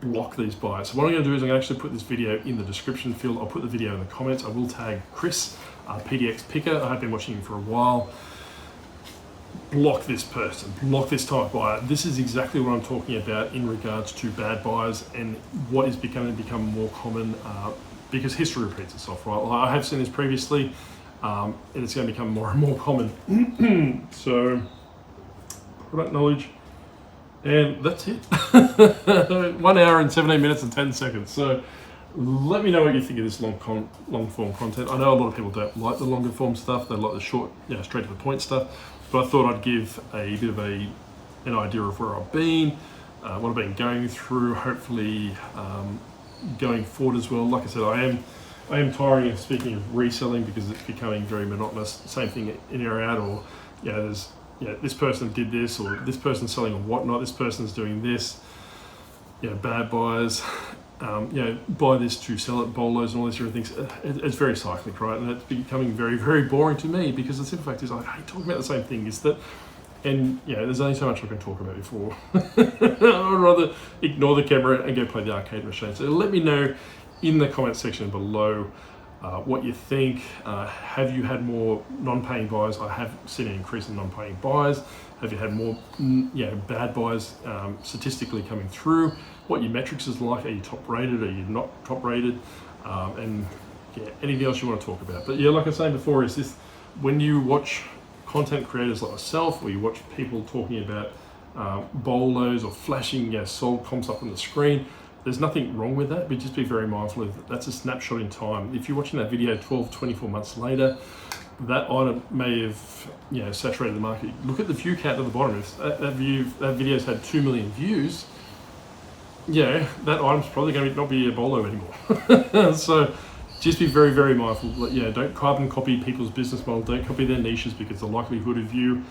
block these buyers. So what I'm going to do is I'm going to actually put this video in the description field. I'll put the video in the comments. I will tag Chris, PDX Picker. I have been watching him for a while. Block this person, block this type of buyer. This is exactly what I'm talking about in regards to bad buyers and what is become more common because history repeats itself, right? I have seen this previously and it's going to become more and more common. So, product knowledge. And that's it. 1 hour and 17 minutes and 10 seconds. So let me know what you think of this long form content. I know a lot of people don't like the longer form stuff. They like the short, straight to the point stuff. But I thought I'd give a bit of an idea of where I've been, what I've been going through, hopefully going forward as well. Like I said, I am tiring of speaking of reselling because it's becoming very monotonous. Same thing in or out, or there's this person did this, or this person's selling or whatnot, this person's doing this, bad buyers, buy this to sell it, bolos and all these different things. It's very cyclic, right? And it's becoming very, very boring to me because the simple fact is I hate talking about the same thing. There's only so much I can talk about before. I'd rather ignore the camera and go play the arcade machine. So let me know in the comment section below what you think. Have you had more non-paying buyers? I have seen an increase in non-paying buyers. Have you had more bad buyers statistically coming through? What your metrics is like? Are you top rated? Are you not top rated? And anything else you want to talk about. But like I was saying before, is this when you watch content creators like myself, or you watch people talking about bolos or flashing sold comps up on the screen, there's nothing wrong with that, but just be very mindful of that. That's a snapshot in time. If you're watching that video 12, 24 months later, that item may have saturated the market. Look at the view count at the bottom. If that video's had 2 million views, that item's probably going to not be a bolo anymore. So just be very, very mindful. Don't carbon copy people's business model. Don't copy their niches, because the likelihood of you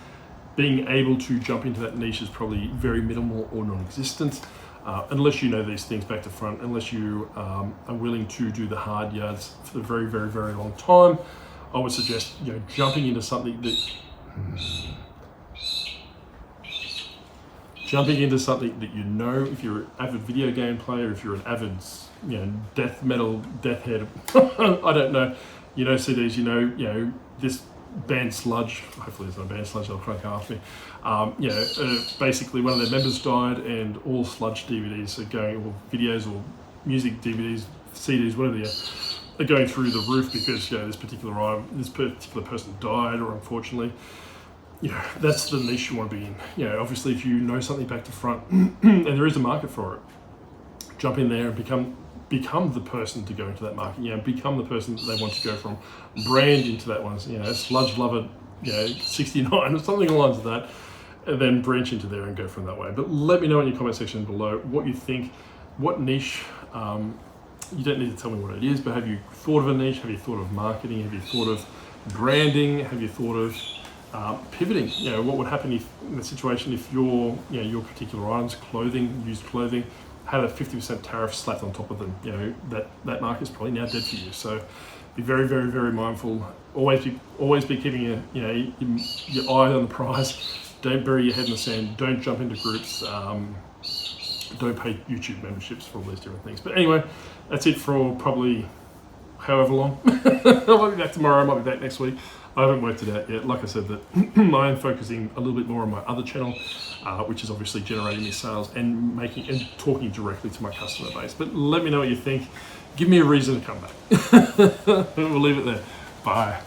being able to jump into that niche is probably very minimal or non-existent. Unless you know these things back to front, unless you are willing to do the hard yards for the very, very, very long time, I would suggest jumping into something that if you're an avid video game player, if you're an avid death metal death head, I don't know, CDs, this banned sludge. Hopefully there's no banned sludge, they'll try to come after me. Basically one of their members died, and all sludge DVDs are going, or videos or music DVDs, CDs, whatever they are going through the roof because this particular person died, or unfortunately, that's the niche you want to be in. Obviously if you know something back to front and there is a market for it, jump in there and become the person to go into that market. Become the person that they want to go from, brand into that one. Sludge lover, 69 or something along lines of that, and then branch into there and go from that way. But let me know in your comment section below what you think, what niche. You don't need to tell me what it is, but have you thought of a niche? Have you thought of marketing? Have you thought of branding? Have you thought of pivoting? What would happen if, in the situation, if your particular items, used clothing, had a 50% tariff slapped on top of them? That market's probably now dead for you. So be very, very, very mindful. Always be keeping your eye on the prize. Don't bury your head in the sand. Don't jump into groups. Don't pay YouTube memberships for all these different things. But anyway, that's it for probably however long. I might be back tomorrow. I might be back next week. I haven't worked it out yet. Like I said, that I am focusing a little bit more on my other channel, which is obviously generating me sales and talking directly to my customer base. But let me know what you think. Give me a reason to come back. We'll leave it there. Bye.